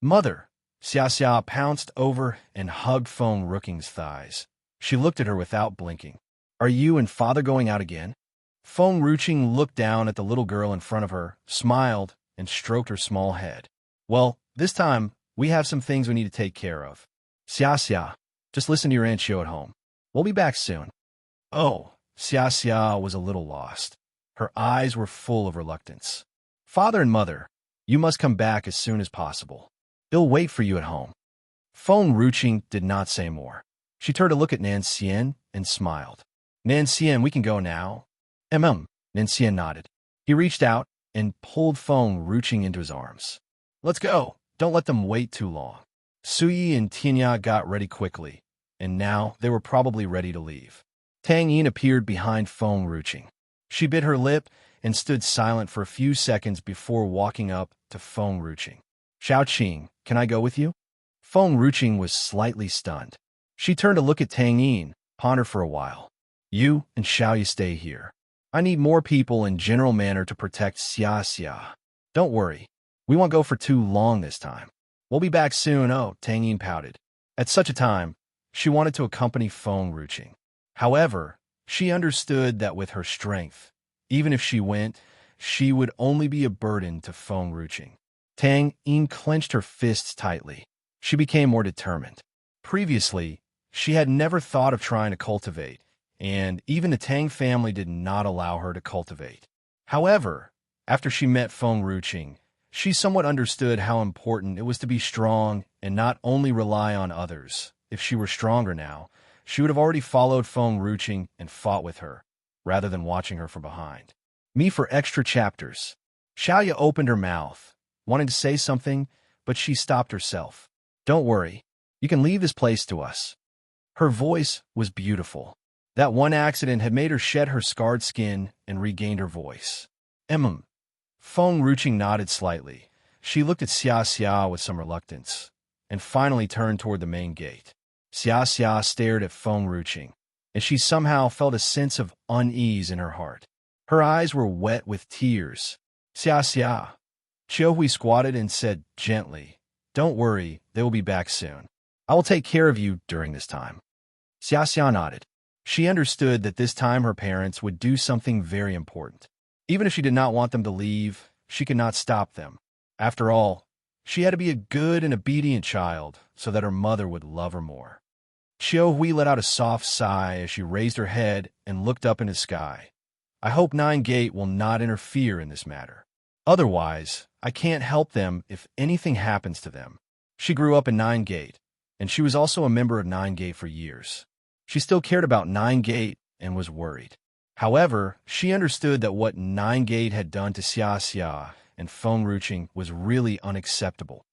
Mother! Xia Xia pounced over and hugged Feng Rooking's thighs. She looked at her without blinking. Are you and father going out again? Feng Ruching looked down at the little girl in front of her, smiled, and stroked her small head. Well, this time, we have some things we need to take care of. Xia Xia, just listen to your Aunt Xiao at home. We'll be back soon. Oh, Xia Xia was a little lost. Her eyes were full of reluctance. Father and mother, you must come back as soon as possible. They'll wait for you at home. Feng Ruching did not say more. She turned to look at Nan Xian and smiled. Nan Xian, we can go now. Nan Xian nodded. He reached out and pulled Feng Ruching into his arms. Let's go. Don't let them wait too long. Suyi and Tianya got ready quickly, and now they were probably ready to leave. Tang Yin appeared behind Feng Ruching. She bit her lip and stood silent for a few seconds before walking up to Feng Ruching. Xiaoqing, can I go with you? Feng Ruching was slightly stunned. She turned to look at Tang Yin, pondered for a while. You and Xiaoyu stay here. I need more people in general manner to protect Xia Xia. Don't worry. We won't go for too long this time. We'll be back soon. Oh, Tang Yin pouted. At such a time, she wanted to accompany Feng Ruching. However, she understood that with her strength, even if she went, she would only be a burden to Feng Ruching. Tang Yin clenched her fists tightly. She became more determined. Previously, she had never thought of trying to cultivate, and even the Tang family did not allow her to cultivate. However, after she met Feng Ruching, she somewhat understood how important it was to be strong and not only rely on others. If she were stronger now, she would have already followed Feng Ruching and fought with her, rather than watching her from behind. Me for extra chapters. Xiaoya opened her mouth, wanting to say something, but she stopped herself. Don't worry, you can leave this place to us. Her voice was beautiful. That one accident had made her shed her scarred skin and regained her voice. Feng Ruching nodded slightly. She looked at Xia Xia with some reluctance, and finally turned toward the main gate. Xia Xia stared at Feng Ruching, and she somehow felt a sense of unease in her heart. Her eyes were wet with tears. Xia Xia. Hui squatted and said gently, Don't worry, they will be back soon. I will take care of you during this time. Xia Xia nodded. She understood that this time her parents would do something very important. Even if she did not want them to leave, she could not stop them. After all, she had to be a good and obedient child so that her mother would love her more. Hui let out a soft sigh as she raised her head and looked up into the sky. I hope Nine Gate will not interfere in this matter. Otherwise, I can't help them if anything happens to them. She grew up in Nine Gate, and she was also a member of Nine Gate for years. She still cared about Nine Gate and was worried. However, she understood that what Nine Gate had done to Xia Xia and Feng Ruching was really unacceptable.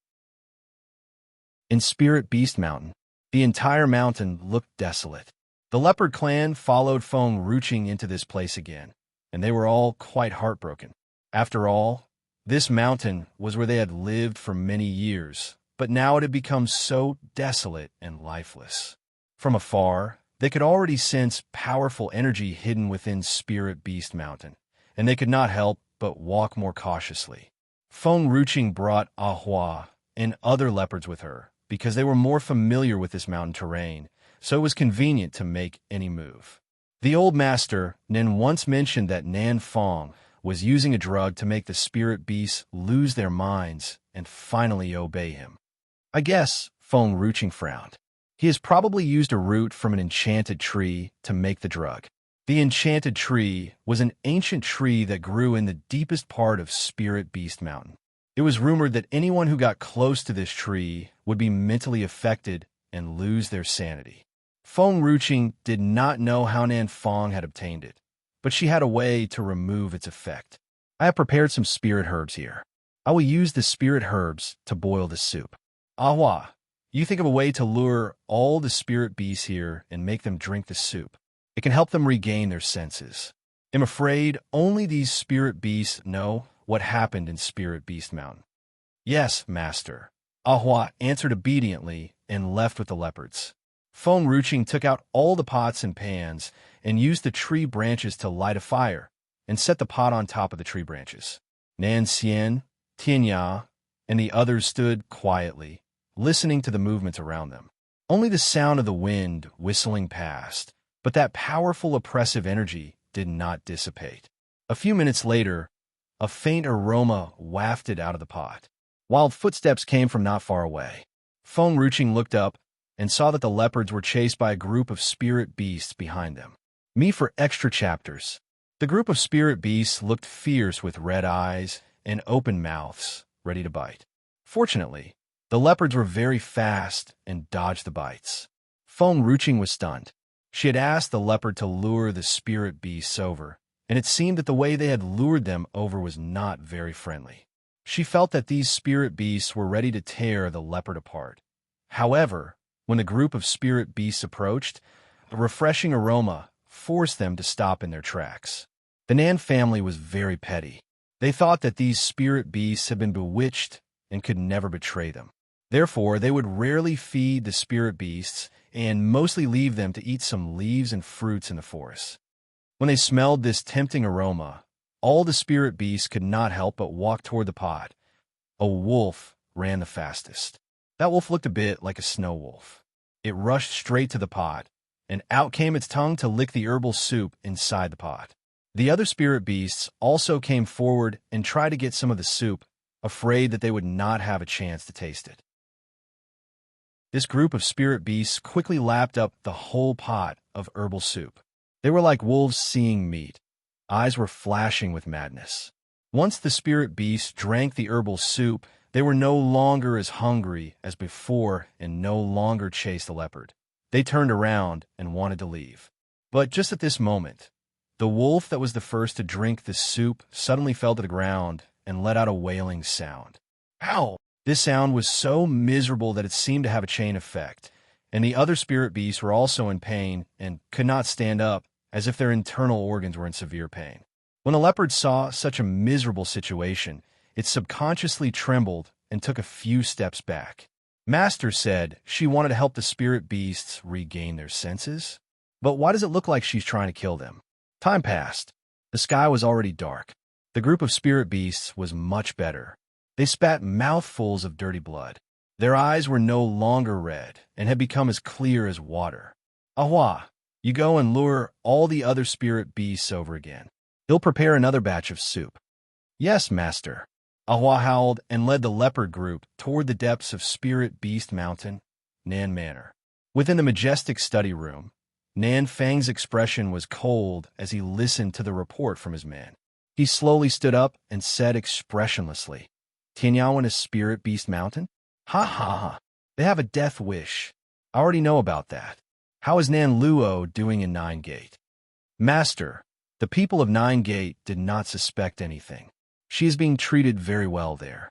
In Spirit Beast Mountain, the entire mountain looked desolate. The leopard clan followed Feng Ruching into this place again, and they were all quite heartbroken. After all, this mountain was where they had lived for many years, but now it had become so desolate and lifeless. From afar, they could already sense powerful energy hidden within Spirit Beast Mountain, and they could not help but walk more cautiously. Feng Ruching brought Ahua and other leopards with her, because they were more familiar with this mountain terrain, so it was convenient to make any move. The old master, Nin, once mentioned that Nan Fong was using a drug to make the spirit beasts lose their minds and finally obey him. I guess, Feng Ruching frowned. He has probably used a root from an enchanted tree to make the drug. The enchanted tree was an ancient tree that grew in the deepest part of Spirit Beast Mountain. It was rumored that anyone who got close to this tree would be mentally affected and lose their sanity. Feng Ruching did not know how Nan Fong had obtained it, but she had a way to remove its effect. I have prepared some spirit herbs here. I will use the spirit herbs to boil the soup. Ahua, you think of a way to lure all the spirit beasts here and make them drink the soup. It can help them regain their senses. I'm afraid only these spirit beasts know what happened in Spirit Beast Mountain. Yes, master. Ahua answered obediently and left with the leopards. Feng Ruching took out all the pots and pans and used the tree branches to light a fire and set the pot on top of the tree branches. Nan Xian, Tianya, and the others stood quietly, listening to the movements around them. Only the sound of the wind whistling past, but that powerful oppressive energy did not dissipate. A few minutes later, a faint aroma wafted out of the pot. Wild footsteps came from not far away. Feng Ruching looked up and saw that the leopards were chased by a group of spirit beasts behind them. Me for extra chapters. The group of spirit beasts looked fierce with red eyes and open mouths, ready to bite. Fortunately, the leopards were very fast and dodged the bites. Feng Ruching was stunned. She had asked the leopard to lure the spirit beasts over, and it seemed that the way they had lured them over was not very friendly. She felt that these spirit beasts were ready to tear the leopard apart. However, when the group of spirit beasts approached, a refreshing aroma forced them to stop in their tracks. The Nan family was very petty. They thought that these spirit beasts had been bewitched and could never betray them. Therefore, they would rarely feed the spirit beasts and mostly leave them to eat some leaves and fruits in the forest. When they smelled this tempting aroma, all the spirit beasts could not help but walk toward the pot. A wolf ran the fastest. That wolf looked a bit like a snow wolf. It rushed straight to the pot, and out came its tongue to lick the herbal soup inside the pot. The other spirit beasts also came forward and tried to get some of the soup, afraid that they would not have a chance to taste it. This group of spirit beasts quickly lapped up the whole pot of herbal soup. They were like wolves seeing meat. Eyes were flashing with madness. Once the spirit beasts drank the herbal soup, they were no longer as hungry as before and no longer chased the leopard. They turned around and wanted to leave. But just at this moment, the wolf that was the first to drink the soup suddenly fell to the ground and let out a wailing sound. Ow! This sound was so miserable that it seemed to have a chain effect, and the other spirit beasts were also in pain and could not stand up, as if their internal organs were in severe pain. When the leopard saw such a miserable situation, it subconsciously trembled and took a few steps back. Master said she wanted to help the spirit beasts regain their senses. But why does it look like she's trying to kill them? Time passed. The sky was already dark. The group of spirit beasts was much better. They spat mouthfuls of dirty blood. Their eyes were no longer red and had become as clear as water. Ahwa, you go and lure all the other spirit beasts over again. He'll prepare another batch of soup. Yes, master. Ahwa howled and led the leopard group toward the depths of Spirit Beast Mountain, Nan Manor. Within the majestic study room, Nan Fang's expression was cold as he listened to the report from his man. He slowly stood up and said expressionlessly, Tianyawan is Spirit Beast Mountain? Ha ha ha. They have a death wish. I already know about that. How is Nan Luo doing in Nine Gate? Master, the people of Nine Gate did not suspect anything. She is being treated very well there.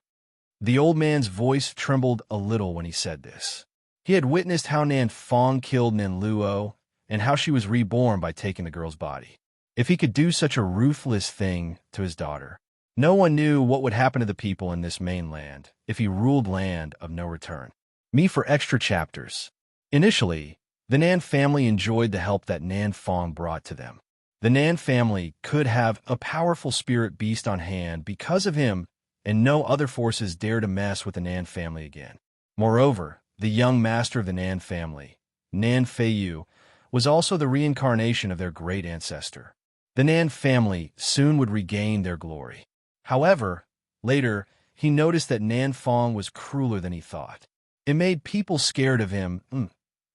The old man's voice trembled a little when he said this. He had witnessed how Nan Fong killed Nan Luo and how she was reborn by taking the girl's body. If he could do such a ruthless thing to his daughter, no one knew what would happen to the people in this mainland if he ruled land of no return. Me for extra chapters. Initially, the Nan family enjoyed the help that Nan Fong brought to them. The Nan family could have a powerful spirit beast on hand because of him, and no other forces dare to mess with the Nan family again. Moreover, the young master of the Nan family, Nan Feiyu, was also the reincarnation of their great ancestor. The Nan family soon would regain their glory. However, later, he noticed that Nan Fong was crueler than he thought. It made people scared of him.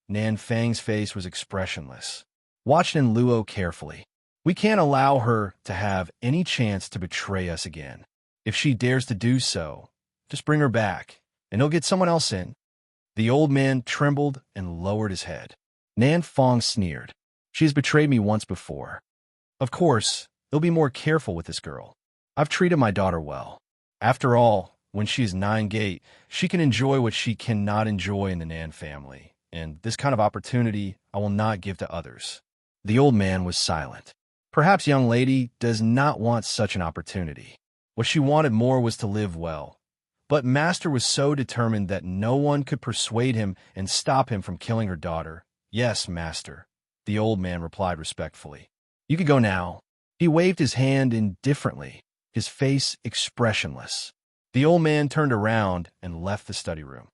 Nan Fang's face was expressionless. Watch Nan Luo carefully. We can't allow her to have any chance to betray us again. If she dares to do so, just bring her back, and he'll get someone else in. The old man trembled and lowered his head. Nan Fong sneered. She has betrayed me once before. Of course, he'll be more careful with this girl. I've treated my daughter well. After all, when she is Nine Gate, she can enjoy what she cannot enjoy in the Nan family, and this kind of opportunity I will not give to others. The old man was silent. Perhaps young lady does not want such an opportunity. What she wanted more was to live well. But Master was so determined that no one could persuade him and stop him from killing her daughter. Yes, Master, the old man replied respectfully. You could go now. He waved his hand indifferently, his face expressionless. The old man turned around and left the study room.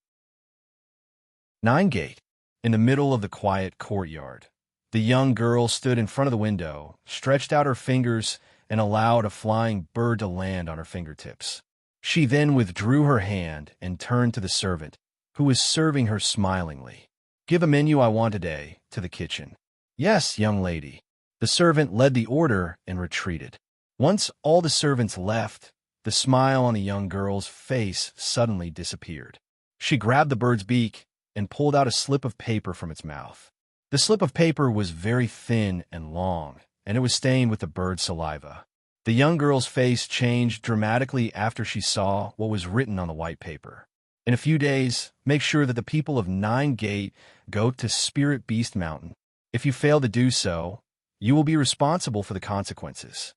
9 Gate. In the middle of the quiet courtyard, the young girl stood in front of the window, stretched out her fingers, and allowed a flying bird to land on her fingertips. She then withdrew her hand and turned to the servant, who was serving her smilingly. "Give a menu I want today to the kitchen." "Yes, young lady." The servant led the order and retreated. Once all the servants left, the smile on the young girl's face suddenly disappeared. She grabbed the bird's beak and pulled out a slip of paper from its mouth. The slip of paper was very thin and long, and it was stained with the bird's saliva. The young girl's face changed dramatically after she saw what was written on the white paper. "In a few days, make sure that the people of 9 Gate go to Spirit Beast Mountain. If you fail to do so, you will be responsible for the consequences."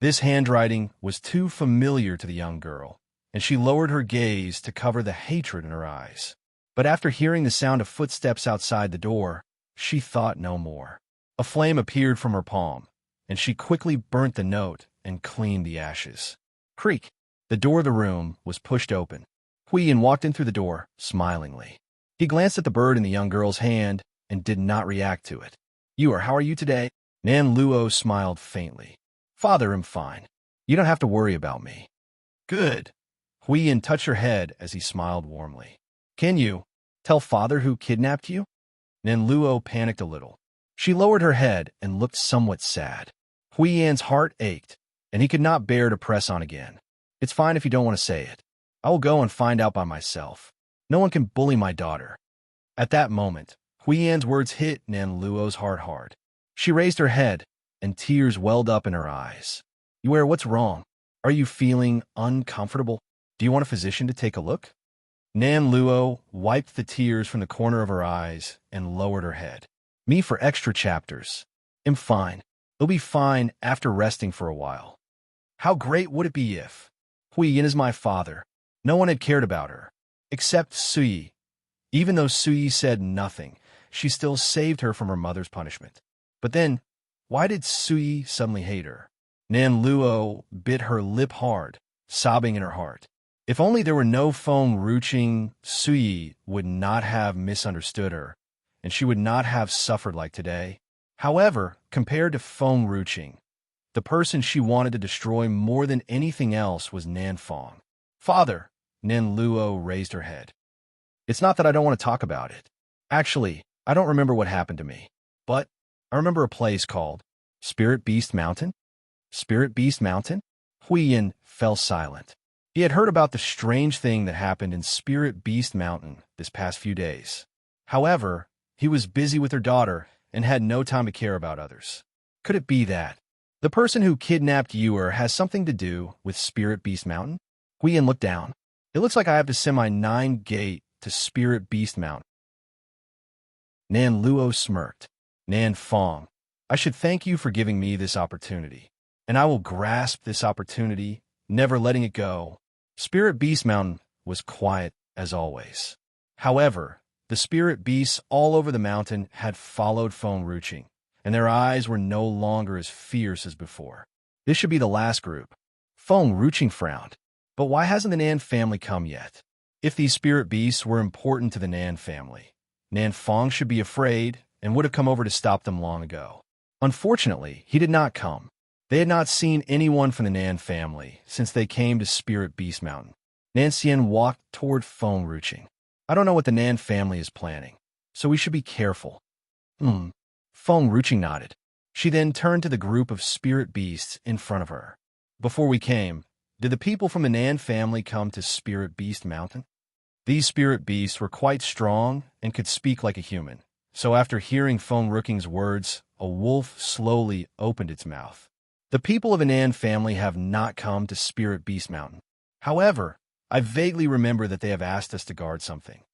This handwriting was too familiar to the young girl, and she lowered her gaze to cover the hatred in her eyes. But after hearing the sound of footsteps outside the door, she thought no more. A flame appeared from her palm, and she quickly burnt the note and cleaned the ashes. Creak! The door of the room was pushed open. Huiyin walked in through the door, smilingly. He glanced at the bird in the young girl's hand and did not react to it. How are you today?" Nan Luo smiled faintly. "Father, I'm fine. You don't have to worry about me." "Good." Huiyin touched her head as he smiled warmly. "Can you tell Father who kidnapped you?" Nan Luo panicked a little. She lowered her head and looked somewhat sad. Huiyin's heart ached, and he could not bear to press on again. "It's fine if you don't want to say it. I will go and find out by myself. No one can bully my daughter." At that moment, Huiyin's words hit Nan Luo's heart hard. She raised her head, and tears welled up in her eyes. What's wrong? Are you feeling uncomfortable? Do you want a physician to take a look?" Nan Luo wiped the tears from the corner of her eyes and lowered her head. "Me for extra chapters. I'm fine. It'll be fine after resting for a while." How great would it be if Huiyin is my father? No one had cared about her, except Sui. Even though Sui said nothing, she still saved her from her mother's punishment. But then, why did Sui suddenly hate her? Nan Luo bit her lip hard, sobbing in her heart. If only there were no phone ruching, Sui would not have misunderstood her, and she would not have suffered like today. However, compared to phone ruching, the person she wanted to destroy more than anything else was Nan Fong. "Father," Nan Luo raised her head. "It's not that I don't want to talk about it. Actually, I don't remember what happened to me, but I remember a place called Spirit Beast Mountain." "Spirit Beast Mountain?" Huiyin fell silent. He had heard about the strange thing that happened in Spirit Beast Mountain this past few days. However, he was busy with her daughter and had no time to care about others. Could it be that the person who kidnapped Ewer has something to do with Spirit Beast Mountain? Huiyin looked down. "It looks like I have to send my 9 Gate to Spirit Beast Mountain." Nan Luo smirked. "Nan Fong, I should thank you for giving me this opportunity, and I will grasp this opportunity, never letting it go." Spirit Beast Mountain was quiet as always. However, the spirit beasts all over the mountain had followed Phone Ruching, and their eyes were no longer as fierce as before. This should be the last group. Phone Ruching frowned. But why hasn't the Nan family come yet? If these spirit beasts were important to the Nan family, Nan Fong should be afraid and would have come over to stop them long ago. Unfortunately, he did not come. They had not seen anyone from the Nan family since they came to Spirit Beast Mountain. Nan Xian walked toward Phone Ruching. "I don't know what the Nan family is planning, so we should be careful." Phone Ruching nodded. She then turned to the group of spirit beasts in front of her. "Before we came, did the people from the Nan family come to Spirit Beast Mountain?" These spirit beasts were quite strong and could speak like a human. So after hearing Phone Rooking's words, a wolf slowly opened its mouth. "The people of the Nan family have not come to Spirit Beast Mountain. However, I vaguely remember that they have asked us to guard something."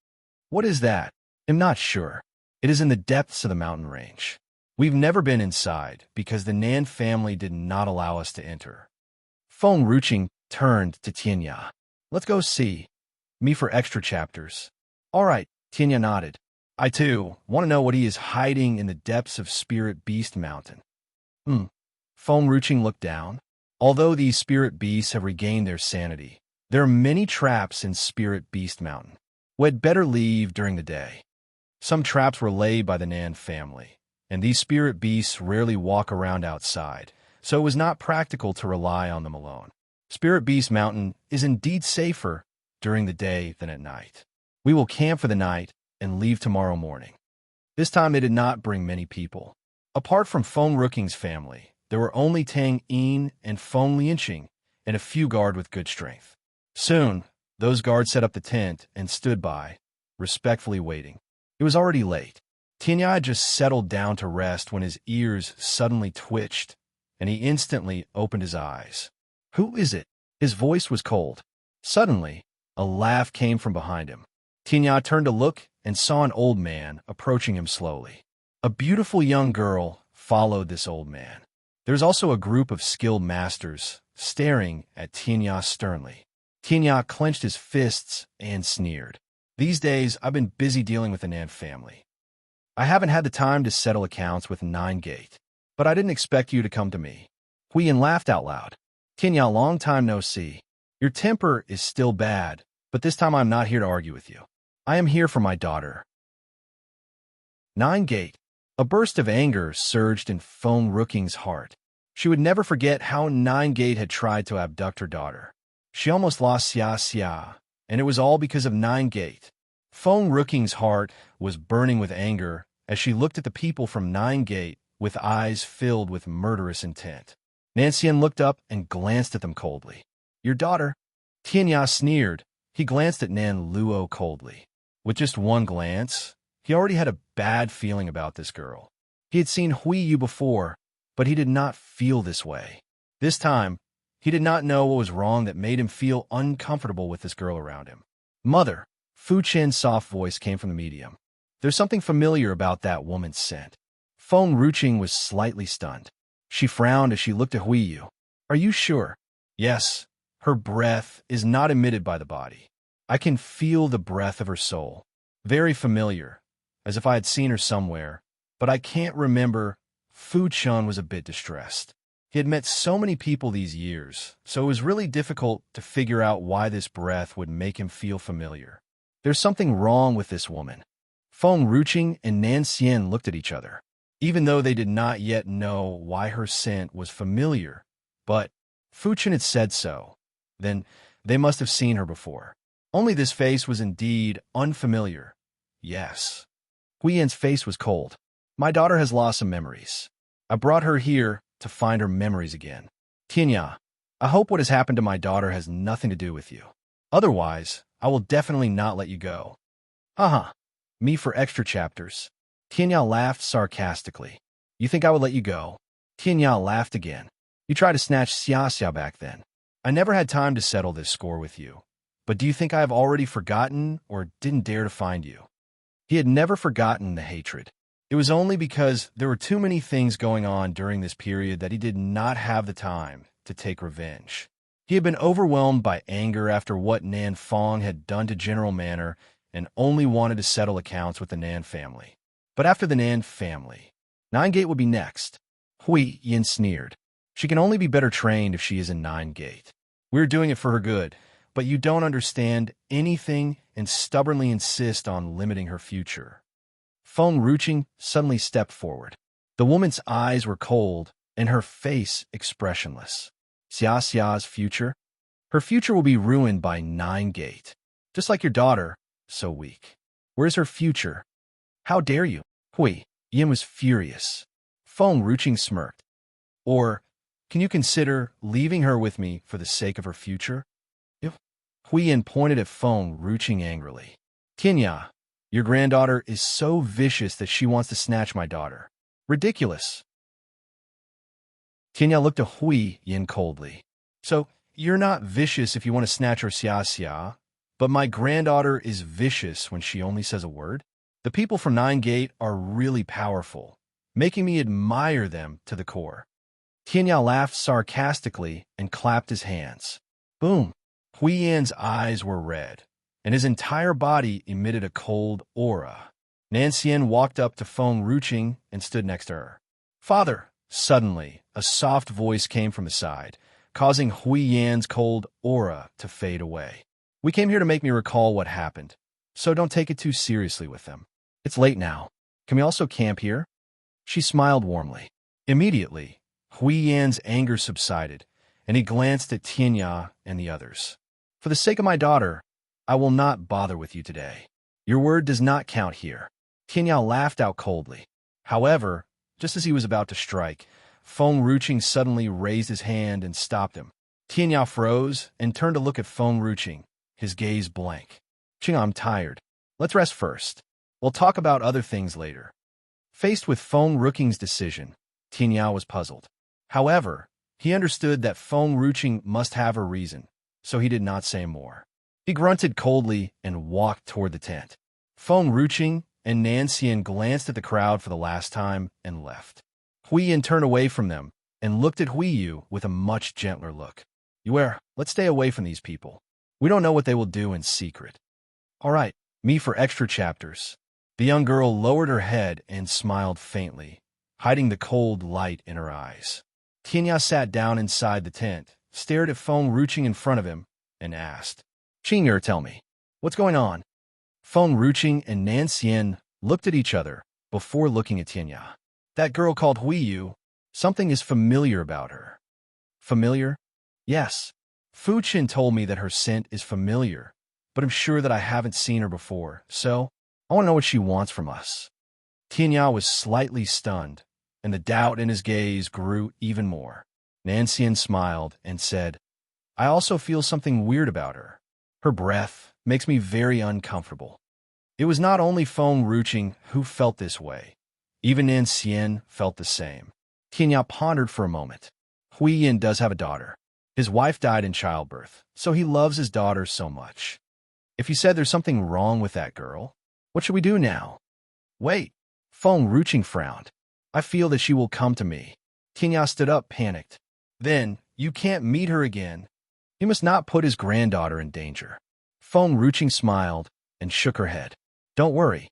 "What is that?" "I'm not sure. It is in the depths of the mountain range. We've never been inside because the Nan family did not allow us to enter." Phone Ruching turned to Tianya. "Let's go see. Me for extra chapters." "All right," Tianya nodded. "I too want to know what he is hiding in the depths of Spirit Beast Mountain." Phone Ruching looked down. Although these spirit beasts have regained their sanity, There are many traps in Spirit Beast Mountain. We had better leave during the day. Some traps were laid by the Nan family, and these spirit beasts rarely walk around outside, so it was not practical to rely on them alone. Spirit Beast Mountain is indeed safer during the day than at night. We will camp for the night and leave tomorrow morning. This time they did not bring many people. Apart from Feng Rooking's family, there were only Tang Yin and Feng Lianqing and a few guard with good strength. Soon, those guards set up the tent and stood by, respectfully waiting. It was already late. Tianya had just settled down to rest when his ears suddenly twitched, and he instantly opened his eyes. "Who is it?" His voice was cold. Suddenly, a laugh came from behind him. Tianya turned to look and saw an old man approaching him slowly. A beautiful young girl followed this old man. There was also a group of skilled masters staring at Tianya sternly. Tianya clenched his fists and sneered. "These days, I've been busy dealing with the Nan family. I haven't had the time to settle accounts with Nine Gate, but I didn't expect you to come to me." Huiyan laughed out loud. "Tianya, long time no see. Your temper is still bad, but this time I'm not here to argue with you. I am here for my daughter." Nine Gate. A burst of anger surged in Feng Rooking's heart. She would never forget how Nine Gate had tried to abduct her daughter. She almost lost Xia Xia, and it was all because of Nine Gate. Feng Rooking's heart was burning with anger as she looked at the people from Nine Gate with eyes filled with murderous intent. Nancian looked up and glanced at them coldly. "Your daughter?" Tianya sneered. He glanced at Nan Luo coldly. With just one glance, he already had a bad feeling about this girl. He had seen Hui Yu before, but he did not feel this way. This time, he did not know what was wrong that made him feel uncomfortable with this girl around him. "Mother," Fu Chen's soft voice came from the medium. "There's something familiar about that woman's scent." Feng Ruching was slightly stunned. She frowned as she looked at Hui Yu. "Are you sure?" "Yes. Her breath is not emitted by the body. I can feel the breath of her soul. Very familiar, as if I had seen her somewhere, but I can't remember." Fu Chun was a bit distressed. He had met so many people these years, so it was really difficult to figure out why this breath would make him feel familiar. There's something wrong with this woman. Feng Ruching and Nan Xian looked at each other, even though they did not yet know why her scent was familiar. But Fu Chen had said so. Then they must have seen her before. Only this face was indeed unfamiliar. Yes. Huiyan's face was cold. "My daughter has lost some memories. I brought her here to find her memories again. Tianya, I hope what has happened to my daughter has nothing to do with you. Otherwise, I will definitely not let you go." "Haha, me for extra chapters." Tianya laughed sarcastically. "You think I would let you go?" Tianya laughed again. "You tried to snatch Xia Xia back then. I never had time to settle this score with you. But do you think I have already forgotten or didn't dare to find you?" He had never forgotten the hatred. It was only because there were too many things going on during this period that he did not have the time to take revenge. He had been overwhelmed by anger after what Nan Fong had done to General Manor and only wanted to settle accounts with the Nan family. But after the Nan family, Nine Gate would be next. Hui Yin sneered. "She can only be better trained if she is in Nine Gate. We're doing it for her good, but you don't understand anything and stubbornly insist on limiting her future." Feng Ruching suddenly stepped forward. The woman's eyes were cold and her face expressionless. "Xia Xia's future? Her future will be ruined by Nine Gate. Just like your daughter, so weak. Where's her future? How dare you?" Hui Yin was furious. Feng Ruching smirked. "Or can you consider leaving her with me for the sake of her future?" Hui Yin pointed at Feng Ruching angrily. "Tianya, your granddaughter is so vicious that she wants to snatch my daughter. Ridiculous." Tianya looked at Hui Yin coldly. "So, you're not vicious if you want to snatch her Xia Xia, but my granddaughter is vicious when she only says a word? The people from Nine Gate are really powerful, making me admire them to the core." Tianya laughed sarcastically and clapped his hands. Boom! Hui Yan's eyes were red, and his entire body emitted a cold aura. Nancian walked up to Feng Ruching and stood next to her. "Father!" Suddenly, a soft voice came from the side, causing Hui Yan's cold aura to fade away. We came here to make me recall what happened, so don't take it too seriously with them. It's late now. Can we also camp here? She smiled warmly. Immediately, Hui Yan's anger subsided, and he glanced at Tianya and the others. For the sake of my daughter, I will not bother with you today. Your word does not count here. Tianya laughed out coldly. However, just as he was about to strike, Feng Ruqing suddenly raised his hand and stopped him. Tianya froze and turned to look at Feng Ruqing, his gaze blank. Qing, I'm tired. Let's rest first. We'll talk about other things later. Faced with Feng Ruqing's decision, Tianya was puzzled. However, he understood that Feng Ruqing must have a reason, so he did not say more. He grunted coldly and walked toward the tent. Feng Ruqing and Nanxian glanced at the crowd for the last time and left. Huiyin turned away from them and looked at Huiyu with a much gentler look. Yue, let's stay away from these people. We don't know what they will do in secret. All right, me for extra chapters. The young girl lowered her head and smiled faintly, hiding the cold light in her eyes. Tianya sat down inside the tent, stared at Feng Ruqing in front of him, and asked, Qing'er, tell me, what's going on? Feng Ruqing and Nanxian looked at each other before looking at Tianya. That girl called Huiyu, something is familiar about her. Familiar? Yes. Fu Qin told me that her scent is familiar, but I'm sure that I haven't seen her before, so I want to know what she wants from us. Tianya was slightly stunned, and the doubt in his gaze grew even more. Nanxian smiled and said, I also feel something weird about her. Her breath makes me very uncomfortable. It was not only Feng Ruqing who felt this way. Even Nanxian felt the same. Tianya pondered for a moment. Huiyin does have a daughter. His wife died in childbirth, so he loves his daughter so much. If you said there's something wrong with that girl, what should we do now? Wait. Feng Ruqing frowned. I feel that she will come to me. Tianya stood up, panicked. Then, you can't meet her again. He must not put his granddaughter in danger. Feng Ruqing smiled and shook her head. Don't worry.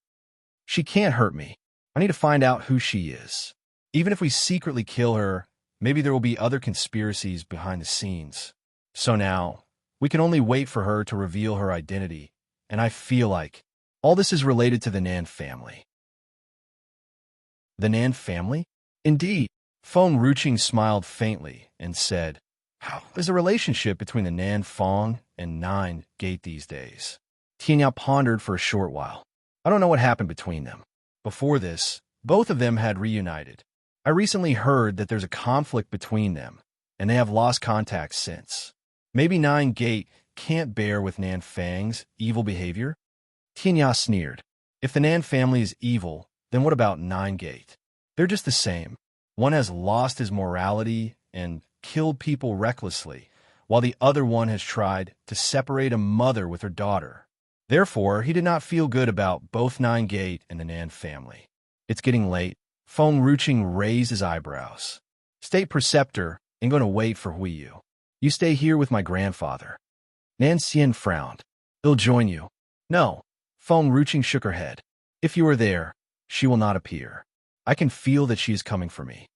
She can't hurt me. I need to find out who she is. Even if we secretly kill her, maybe there will be other conspiracies behind the scenes. So now, we can only wait for her to reveal her identity, and I feel like all this is related to the Nan family. The Nan family? Indeed. Feng Ruqing smiled faintly and said, How is the relationship between the Nan Fong and Nine Gate these days? Tianya pondered for a short while. I don't know what happened between them. Before this, both of them had reunited. I recently heard that there's a conflict between them, and they have lost contact since. Maybe Nine Gate can't bear with Nan Fang's evil behavior? Tianya sneered. If the Nan family is evil, then what about Nine Gate? They're just the same. One has lost his morality and killed people recklessly, while the other one has tried to separate a mother with her daughter. Therefore, he did not feel good about both Nine Gate and the Nan family. It's getting late. Feng Ruqing raised his eyebrows. State Preceptor ain't going to wait for Huiyu. You stay here with my grandfather. Nanxian frowned. He'll join you. No. Feng Ruqing shook her head. If you are there, she will not appear. I can feel that she is coming for me.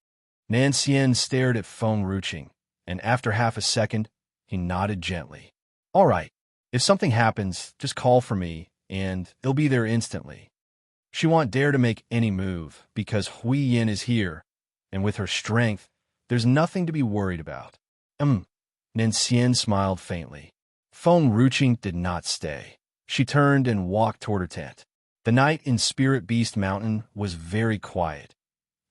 Nanxian stared at Feng Ruqing, and after half a second, he nodded gently. All right. If something happens, just call for me, and it'll be there instantly. She won't dare to make any move, because Huiyin is here, and with her strength, there's nothing to be worried about. Nanxian smiled faintly. Feng Ruqing did not stay. She turned and walked toward her tent. The night in Spirit Beast Mountain was very quiet.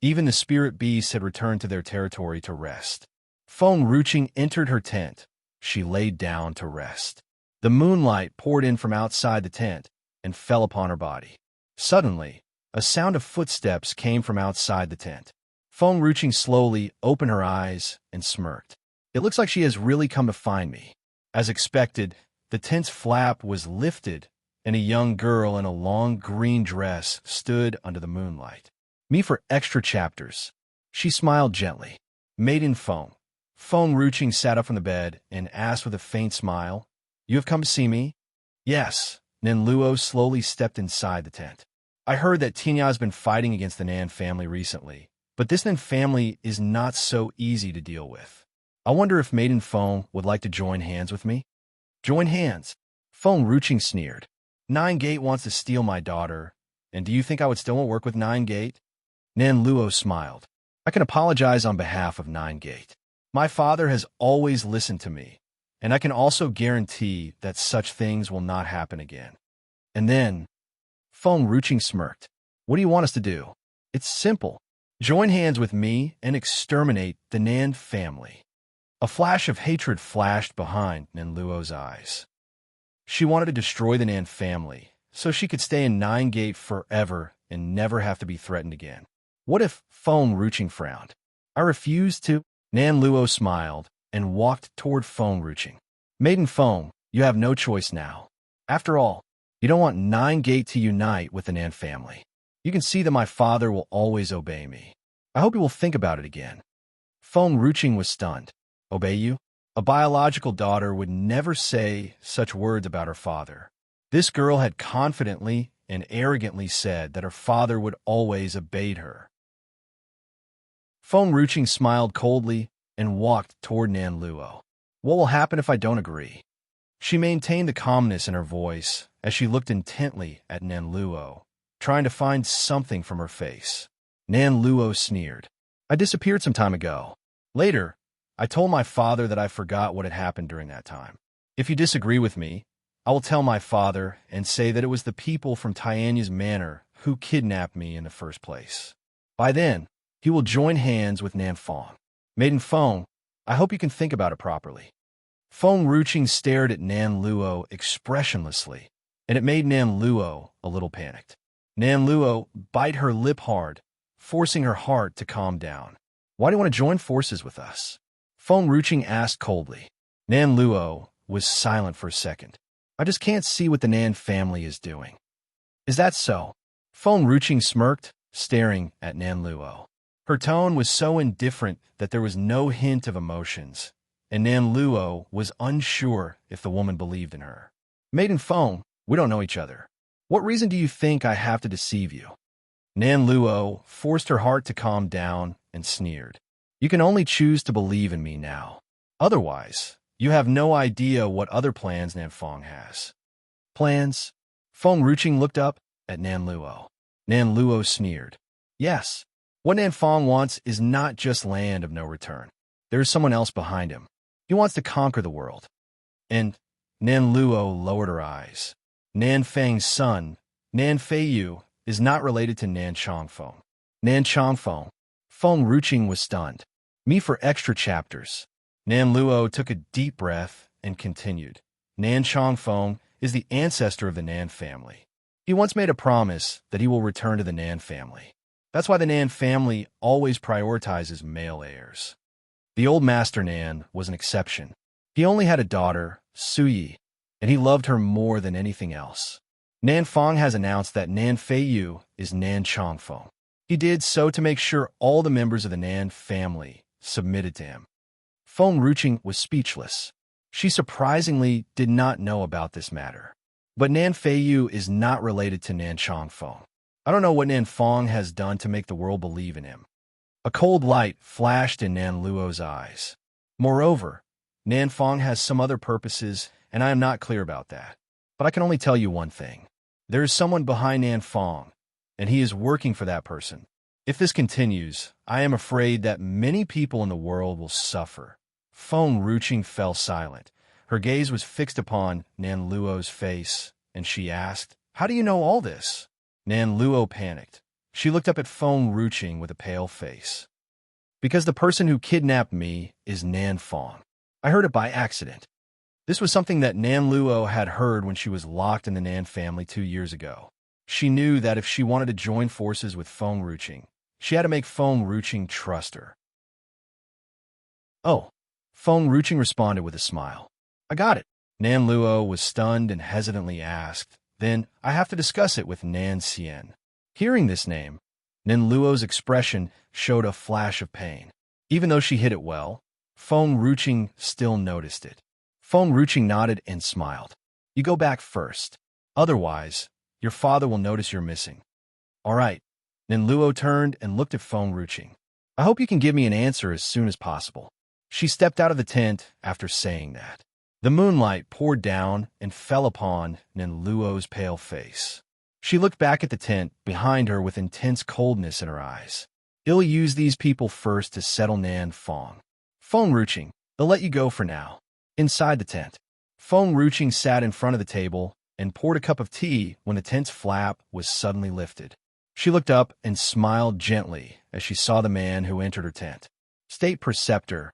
Even the spirit beasts had returned to their territory to rest. Feng Ruqing entered her tent. She laid down to rest. The moonlight poured in from outside the tent and fell upon her body. Suddenly, a sound of footsteps came from outside the tent. Feng Ruqing slowly opened her eyes and smirked. It looks like she has really come to find me. As expected, the tent's flap was lifted, and a young girl in a long green dress stood under the moonlight. Me for extra chapters. She smiled gently. Maiden Feng. Feng Ruqing sat up from the bed and asked with a faint smile, You have come to see me? Yes. Nen Luo slowly stepped inside the tent. I heard that Tianya has been fighting against the Nan family recently, but this Nan family is not so easy to deal with. I wonder if Maiden Feng would like to join hands with me? Join hands? Feng Ruching sneered. Nine Gate wants to steal my daughter, and do you think I would still work with Nine Gate? Nan Luo smiled. I can apologize on behalf of Nine Gate. My father has always listened to me, and I can also guarantee that such things will not happen again. And then, Feng Ruching smirked. What do you want us to do? It's simple. Join hands with me and exterminate the Nan family. A flash of hatred flashed behind Nan Luo's eyes. She wanted to destroy the Nan family, so she could stay in Nine Gate forever and never have to be threatened again. What if Feng Ruching frowned? I refused to. Nan Luo smiled and walked toward Feng Ruching. Maiden Feng, you have no choice now. After all, you don't want Nine Gate to unite with the Nan family. You can see that my father will always obey me. I hope you will think about it again. Feng Ruching was stunned. Obey you? A biological daughter would never say such words about her father. This girl had confidently and arrogantly said that her father would always obey her. Feng Ruching smiled coldly and walked toward Nan Luo. What will happen if I don't agree? She maintained the calmness in her voice as she looked intently at Nan Luo, trying to find something from her face. Nan Luo sneered. I disappeared some time ago. Later, I told my father that I forgot what had happened during that time. If you disagree with me, I will tell my father and say that it was the people from Tianya's manor who kidnapped me in the first place. By then, he will join hands with Nan Feng. Maiden Feng, I hope you can think about it properly. Feng Ruching stared at Nan Luo expressionlessly, and it made Nan Luo a little panicked. Nan Luo bit her lip hard, forcing her heart to calm down. Why do you want to join forces with us? Feng Ruching asked coldly. Nan Luo was silent for a second. I just can't see what the Nan family is doing. Is that so? Feng Ruching smirked, staring at Nan Luo. Her tone was so indifferent that there was no hint of emotions, and Nan Luo was unsure if the woman believed in her. Maiden Feng, we don't know each other. What reason do you think I have to deceive you? Nan Luo forced her heart to calm down and sneered. You can only choose to believe in me now. Otherwise, you have no idea what other plans Nan Feng has. Plans? Feng Ruching looked up at Nan Luo. Nan Luo sneered. Yes. What Nan Feng wants is not just land of no return. There is someone else behind him. He wants to conquer the world. And Nan Luo lowered her eyes. Nan Feng's son, Nan Feiyu, is not related to Nan Changfeng. Nan Changfeng. Feng Ruching was stunned. Me for extra chapters. Nan Luo took a deep breath and continued. Nan Changfeng is the ancestor of the Nan family. He once made a promise that he will return to the Nan family. That's why the Nan family always prioritizes male heirs. The old master Nan was an exception. He only had a daughter, Suyi, and he loved her more than anything else. Nan Feng has announced that Nan Feiyu is Nan Changfeng. He did so to make sure all the members of the Nan family submitted to him. Feng Ruching was speechless. She surprisingly did not know about this matter. But Nan Feiyu is not related to Nan Changfeng. I don't know what Nan Feng has done to make the world believe in him. A cold light flashed in Nan Luo's eyes. Moreover, Nan Feng has some other purposes, and I am not clear about that. But I can only tell you one thing. There is someone behind Nan Feng, and he is working for that person. If this continues, I am afraid that many people in the world will suffer. Feng Ruching fell silent. Her gaze was fixed upon Nan Luo's face, and she asked, How do you know all this? Nan Luo panicked. She looked up at Feng Ruching with a pale face. Because the person who kidnapped me is Nan Feng. I heard it by accident. This was something that Nan Luo had heard when she was locked in the Nan family 2 years ago. She knew that if she wanted to join forces with Feng Ruching, she had to make Feng Ruching trust her. Oh, Feng Ruching responded with a smile. I got it. Nan Luo was stunned and hesitantly asked, Then I have to discuss it with Nan Xian. Hearing this name, Nan Luo's expression showed a flash of pain. Even though she hid it well, Feng Ruching still noticed it. Feng Ruching nodded and smiled. You go back first. Otherwise, your father will notice you're missing. All right. Nan Luo turned and looked at Feng Ruching. I hope you can give me an answer as soon as possible. She stepped out of the tent after saying that. The moonlight poured down and fell upon Nan Luo's pale face. She looked back at the tent behind her with intense coldness in her eyes. "I'll use these people first to settle Nan Fong. Feng Ruching, they'll let you go for now." Inside the tent, Feng Ruching sat in front of the table and poured a cup of tea when the tent's flap was suddenly lifted. She looked up and smiled gently as she saw the man who entered her tent. "State Preceptor,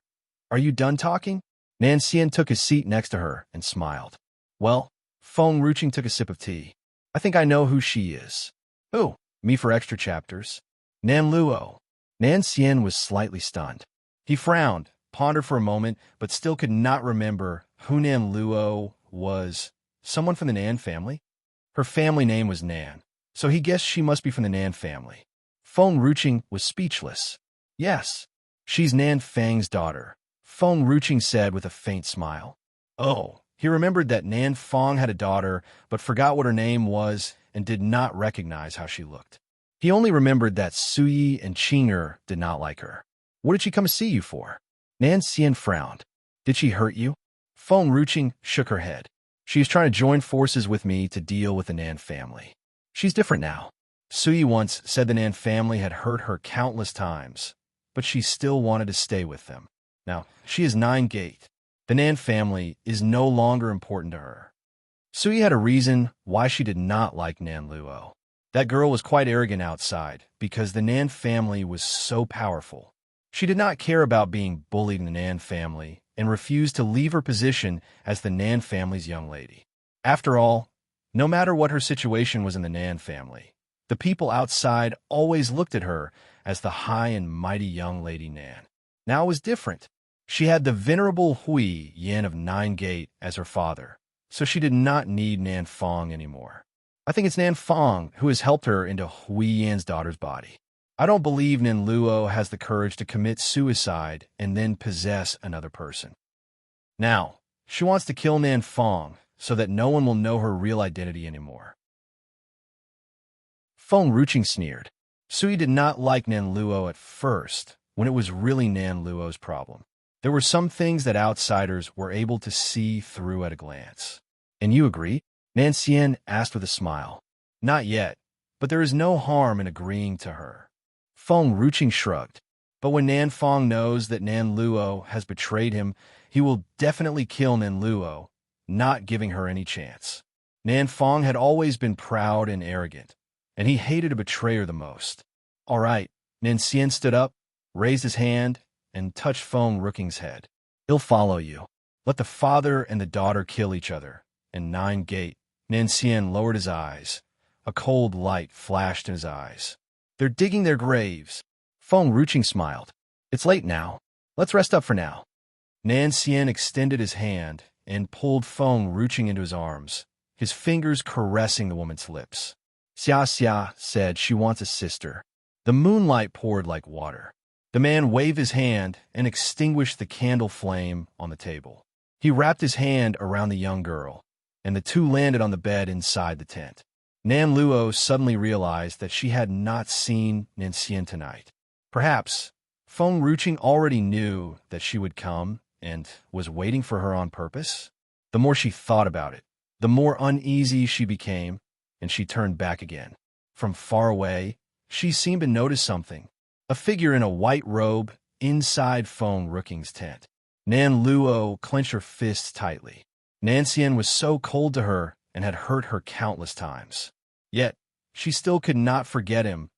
are you done talking?" Nan Xian took his seat next to her and smiled. "Well," Feng Ruching took a sip of tea, "I think I know who she is." "Who?" "Me for extra chapters." "Nan Luo." Nan Xian was slightly stunned. He frowned, pondered for a moment, but still could not remember who Nan Luo was. Someone from the Nan family? Her family name was Nan, so he guessed she must be from the Nan family. Feng Ruching was speechless. "Yes, she's Nan Fang's daughter," Feng Ruching said with a faint smile. Oh, he remembered that Nan Fang had a daughter, but forgot what her name was and did not recognize how she looked. He only remembered that Suyi and Qing'er did not like her. "What did she come to see you for?" Nan Xian frowned. "Did she hurt you?" Feng Ruching shook her head. "She is trying to join forces with me to deal with the Nan family. She's different now. Suyi once said the Nan family had hurt her countless times, but she still wanted to stay with them. Now, she is 9-gate. The Nan family is no longer important to her." Suyi had a reason why she did not like Nan Luo. That girl was quite arrogant outside because the Nan family was so powerful. She did not care about being bullied in the Nan family and refused to leave her position as the Nan family's young lady. After all, no matter what her situation was in the Nan family, the people outside always looked at her as the high and mighty young lady Nan. Now it was different. She had the venerable Hui Yan of 9-gate as her father, so she did not need Nan Fang anymore. I think it's Nan Fang who has helped her into Hui Yan's daughter's body. I don't believe Nan Luo has the courage to commit suicide and then possess another person. Now, she wants to kill Nan Fang so that no one will know her real identity anymore. Feng Ruching sneered. Suyi did not like Nan Luo at first, when it was really Nan Luo's problem. There were some things that outsiders were able to see through at a glance. "And you agree?" Nan Xian asked with a smile. "Not yet, but there is no harm in agreeing to her." Feng Ruching shrugged. "But when Nan Fang knows that Nan Luo has betrayed him, he will definitely kill Nan Luo, not giving her any chance. Nan Fang had always been proud and arrogant, and he hated a betrayer the most." "All right." Nan Xian stood up, raised his hand, and touched Feng Ruching's head. "He'll follow you. Let the father and the daughter kill each other." And 9-gate, Nan Xian lowered his eyes. A cold light flashed in his eyes. "They're digging their graves." Feng Ruching smiled. "It's late now. Let's rest up for now." Nan Xian extended his hand and pulled Feng Ruching into his arms, his fingers caressing the woman's lips. Xia Xia said she wants a sister. The moonlight poured like water. The man waved his hand and extinguished the candle flame on the table. He wrapped his hand around the young girl, and the two landed on the bed inside the tent. Nan Luo suddenly realized that she had not seen Nan Xian tonight. Perhaps Feng Ruching already knew that she would come and was waiting for her on purpose. The more she thought about it, the more uneasy she became, and she turned back again. From far away, she seemed to notice something. A figure in a white robe inside Feng Ruching's tent. Nan Luo clenched her fists tightly. Nan Xian was so cold to her and had hurt her countless times. Yet, she still could not forget him.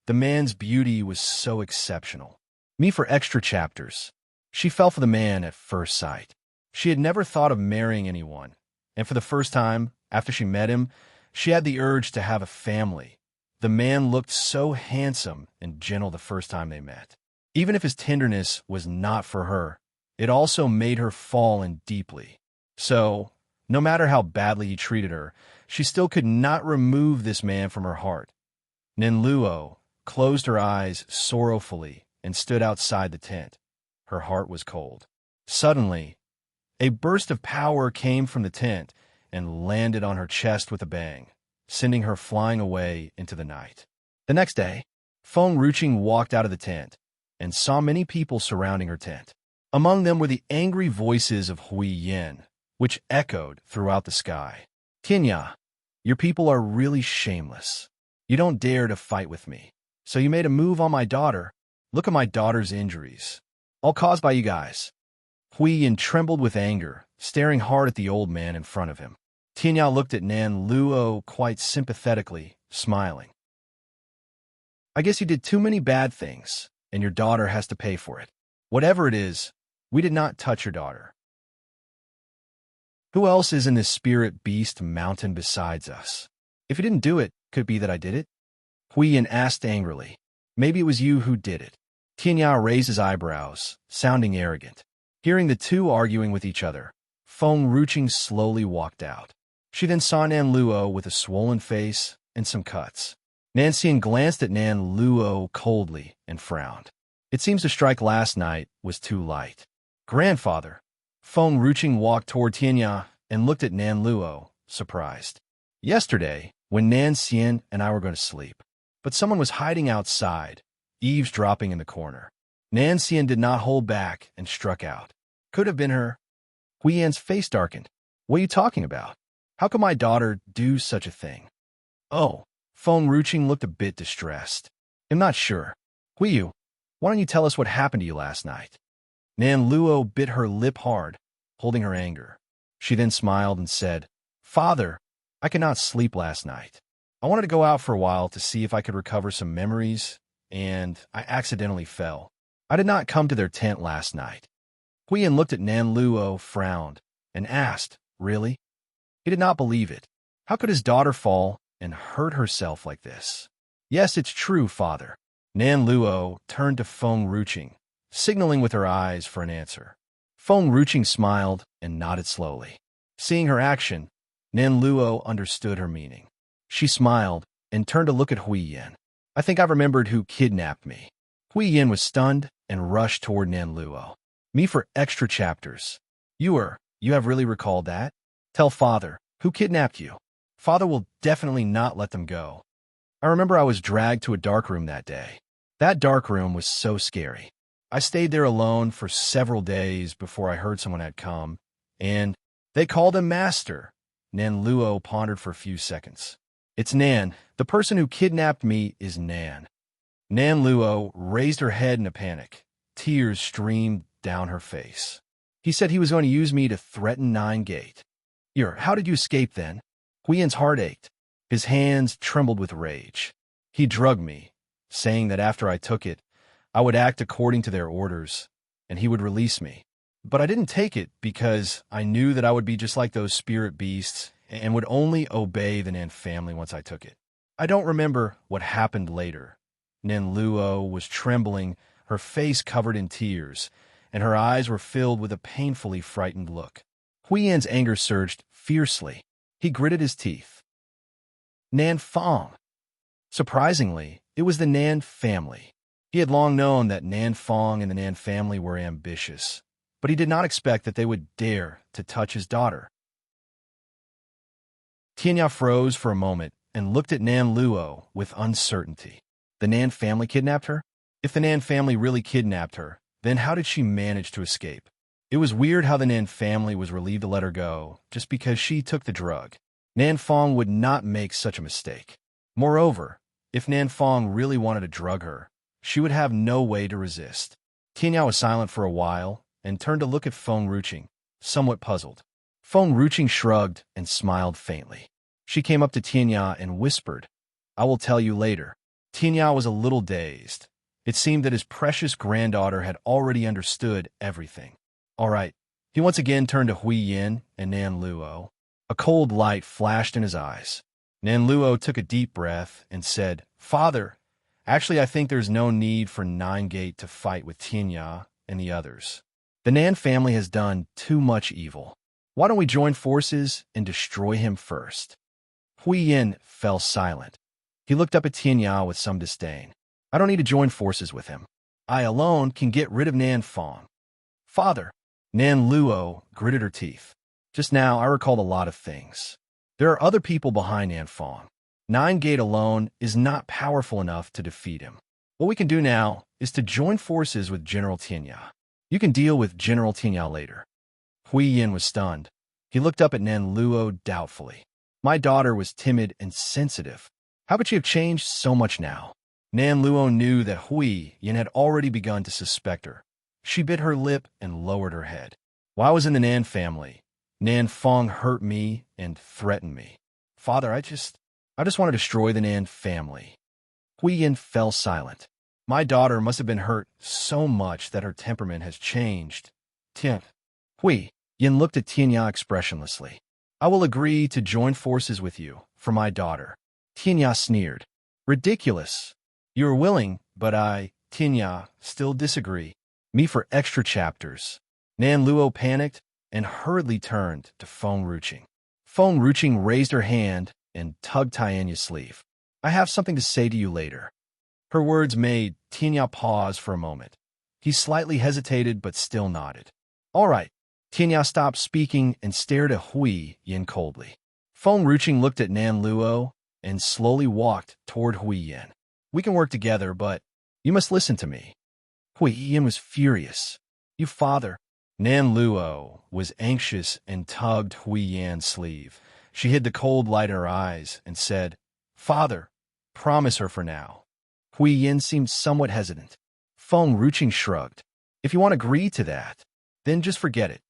The man's beauty was so exceptional. Me for extra chapters. She fell for the man at first sight. She had never thought of marrying anyone, and for the first time, after she met him, she had the urge to have a family. The man looked so handsome and gentle the first time they met. Even if his tenderness was not for her, it also made her fall in deeply. So, no matter how badly he treated her, she still could not remove this man from her heart. Nan Luo closed her eyes sorrowfully and stood outside the tent. Her heart was cold. Suddenly, a burst of power came from the tent and landed on her chest with a bang, sending her flying away into the night. The next day, Feng Ruching walked out of the tent and saw many people surrounding her tent. Among them were the angry voices of Hui Yin, which echoed throughout the sky. Tianya, your people are really shameless. You don't dare to fight with me. So you made a move on my daughter. Look at my daughter's injuries. All caused by you guys. Hui Yin trembled with anger, staring hard at the old man in front of him. Tianya looked at Nan Luo quite sympathetically, smiling. I guess you did too many bad things, and your daughter has to pay for it. Whatever it is, we did not touch your daughter. Who else is in this spirit beast mountain besides us? If you didn't do it, could it be that I did it? Hui Yin asked angrily. Maybe it was you who did it. Tianya raised his eyebrows, sounding arrogant. Hearing the two arguing with each other, Feng Ruqing slowly walked out. She then saw Nan Luo with a swollen face and some cuts. Nan Xian glanced at Nan Luo coldly and frowned. It seems the strike last night was too light. Grandfather. Feng Ruqing walked toward Tianya and looked at Nan Luo, surprised. Yesterday, when Nan Xian and I were going to sleep, but someone was hiding outside, eavesdropping in the corner. Nan Xian did not hold back and struck out. Could have been her. Hui Yan's face darkened. What are you talking about? How could my daughter do such a thing? Oh, Feng Ruqing looked a bit distressed. I'm not sure. Hui Yu, why don't you tell us what happened to you last night? Nan Luo bit her lip hard, holding her anger. She then smiled and said, Father, I could not sleep last night. I wanted to go out for a while to see if I could recover some memories, and I accidentally fell. I did not come to their tent last night. Hui Yin looked at Nan Luo, frowned, and asked, Really? He did not believe it. How could his daughter fall and hurt herself like this? Yes, it's true, Father. Nan Luo turned to Feng Ruqing, signaling with her eyes for an answer. Feng Ruqing smiled and nodded slowly. Seeing her action, Nan Luo understood her meaning. She smiled and turned to look at Hui Yin. I think I've remembered who kidnapped me. Hui Yin was stunned and rushed toward Nan Luo. Me for extra chapters. You have really recalled that? Tell Father, who kidnapped you? Father will definitely not let them go. I remember I was dragged to a dark room that day. That dark room was so scary. I stayed there alone for several days before I heard someone had come, and they called him Master. Nan Luo pondered for a few seconds. It's Nan. The person who kidnapped me is Nan. Nan Luo raised her head in a panic. Tears streamed down her face. He said he was going to use me to threaten Nine Gate. How did you escape then? Hui Yin's heart ached. His hands trembled with rage. He drugged me, saying that after I took it, I would act according to their orders, and he would release me. But I didn't take it because I knew that I would be just like those spirit beasts and would only obey the Nan family once I took it. I don't remember what happened later. Nan Luo was trembling, her face covered in tears, and her eyes were filled with a painfully frightened look. Hui Yan's anger surged fiercely. He gritted his teeth. Nan Fong. Surprisingly, it was the Nan family. He had long known that Nan Fong and the Nan family were ambitious, but he did not expect that they would dare to touch his daughter. Tianya froze for a moment and looked at Nan Luo with uncertainty. The Nan family kidnapped her? If the Nan family really kidnapped her, then how did she manage to escape? It was weird how the Nan family was relieved to let her go just because she took the drug. Nan Fong would not make such a mistake. Moreover, if Nan Fong really wanted to drug her, she would have no way to resist. Tianya was silent for a while and turned to look at Feng Ruqing, somewhat puzzled. Feng Ruqing shrugged and smiled faintly. She came up to Tianya and whispered, I will tell you later. Tianya was a little dazed. It seemed that his precious granddaughter had already understood everything. All right. He once again turned to Hui Yin and Nan Luo. A cold light flashed in his eyes. Nan Luo took a deep breath and said, Father, actually I think there's no need for Nine Gate to fight with Tianya and the others. The Nan family has done too much evil. Why don't we join forces and destroy him first? Hui Yin fell silent. He looked up at Tianya with some disdain. I don't need to join forces with him. I alone can get rid of Nan Fong. Father, Nan Luo gritted her teeth. Just now, I recalled a lot of things. There are other people behind Nan Fong. Nine Gate alone is not powerful enough to defeat him. What we can do now is to join forces with General Tianya. You can deal with General Tianyao later. Hui Yin was stunned. He looked up at Nan Luo doubtfully. My daughter was timid and sensitive. How could she have changed so much now? Nan Luo knew that Hui Yin had already begun to suspect her. She bit her lip and lowered her head. While I was in the Nan family, Nan Fong hurt me and threatened me. Father, I just want to destroy the Nan family. Hui Yin fell silent. My daughter must have been hurt so much that her temperament has changed. Hui Yin looked at Tianya expressionlessly. I will agree to join forces with you for my daughter. Tianya sneered. Ridiculous. You are willing, but Tianya, still disagree. Me for extra chapters. Nan Luo panicked and hurriedly turned to Feng Ruching. Feng Ruching raised her hand and tugged Tianya's sleeve. I have something to say to you later. Her words made Tianya pause for a moment. He slightly hesitated but still nodded. All right. Tianya stopped speaking and stared at Hui Yin coldly. Feng Ruching looked at Nan Luo and slowly walked toward Hui Yin. We can work together, but you must listen to me. Hui Yin was furious. You father. Nan Luo was anxious and tugged Hui Yan's sleeve. She hid the cold light in her eyes and said, Father, promise her for now. Hui Yin seemed somewhat hesitant. Feng Ruching shrugged. If you want to agree to that, then just forget it.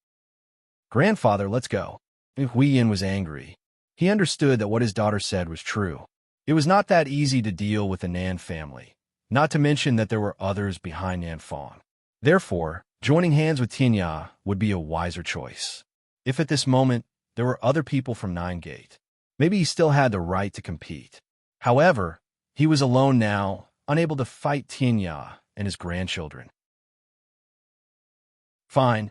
Grandfather, let's go. Hui Yin was angry. He understood that what his daughter said was true. It was not that easy to deal with the Nan family, not to mention that there were others behind Nan Fong. Therefore, joining hands with Tianya would be a wiser choice. If at this moment there were other people from Nine Gate, maybe he still had the right to compete. However, he was alone now, unable to fight Tianya and his grandchildren. Fine.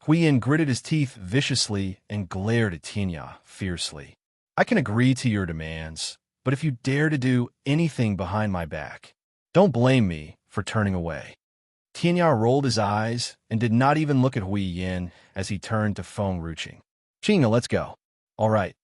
Hui Yin gritted his teeth viciously and glared at Tianya fiercely. I can agree to your demands, but if you dare to do anything behind my back, don't blame me for turning away. Tianya rolled his eyes and did not even look at Hui Yin as he turned to Feng Ruching. Chinga, let's go. All right.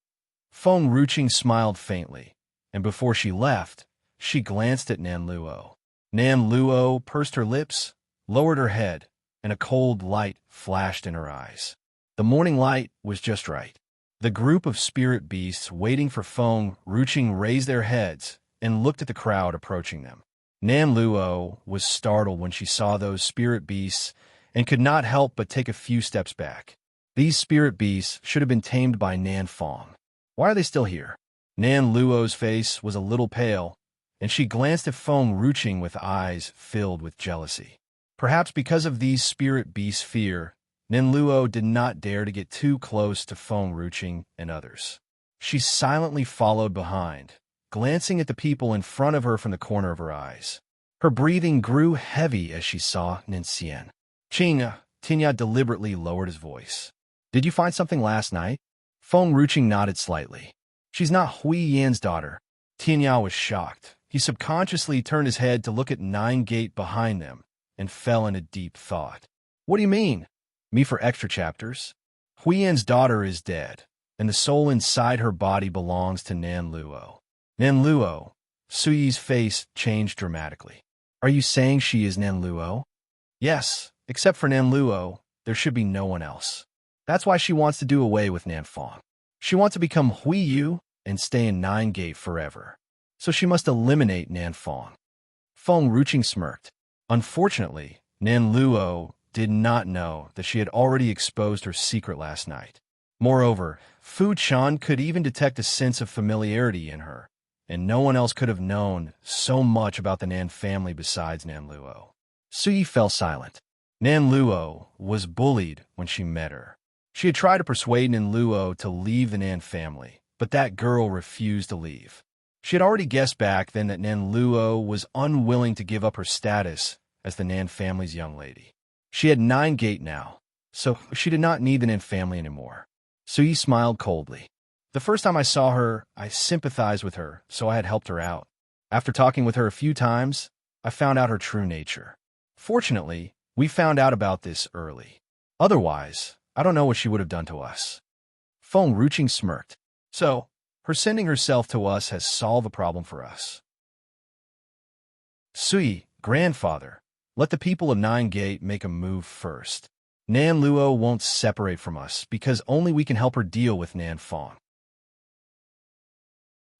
Feng Ruching smiled faintly, and before she left, she glanced at Nan Luo. Nan Luo pursed her lips, lowered her head, and a cold light flashed in her eyes. The morning light was just right. The group of spirit beasts waiting for Feng Ruching raised their heads and looked at the crowd approaching them. Nan Luo was startled when she saw those spirit beasts and could not help but take a few steps back. These spirit beasts should have been tamed by Nan Fong. Why are they still here? Nan Luo's face was a little pale, and she glanced at Feng Ruching with eyes filled with jealousy. Perhaps because of these spirit beasts' fear, Nan Luo did not dare to get too close to Feng Ruching and others. She silently followed behind, glancing at the people in front of her from the corner of her eyes. Her breathing grew heavy as she saw Nincian. Tianya deliberately lowered his voice. Did you find something last night? Feng Ruching nodded slightly. She's not Hui Yan's daughter. Tianya was shocked. He subconsciously turned his head to look at Nine Gate behind them and fell into deep thought. What do you mean? Me for extra chapters? Hui Yan's daughter is dead, and the soul inside her body belongs to Nan Luo. Nan Luo. Suyi's face changed dramatically. Are you saying she is Nan Luo? Yes, except for Nan Luo, there should be no one else. That's why she wants to do away with Nan Fong. She wants to become Hui Yu and stay in Nine Gate forever. So she must eliminate Nan Fong. Feng Ruching smirked. Unfortunately, Nan Luo did not know that she had already exposed her secret last night. Moreover, Fu Chan could even detect a sense of familiarity in her, and no one else could have known so much about the Nan family besides Nan Luo. Suyi fell silent. Nan Luo was bullied when she met her. She had tried to persuade Nan Luo to leave the Nan family, but that girl refused to leave. She had already guessed back then that Nan Luo was unwilling to give up her status as the Nan family's young lady. She had 9 Gate now, so she did not need the Nan family anymore. Suyi smiled coldly. The first time I saw her, I sympathized with her, so I had helped her out. After talking with her a few times, I found out her true nature. Fortunately, we found out about this early. Otherwise, I don't know what she would have done to us. Feng Ruching smirked. So, her sending herself to us has solved the problem for us. Suyi, grandfather, Let the people of Nine Gate make a move first. Nan Luo won't separate from us because only we can help her deal with Nan Fong.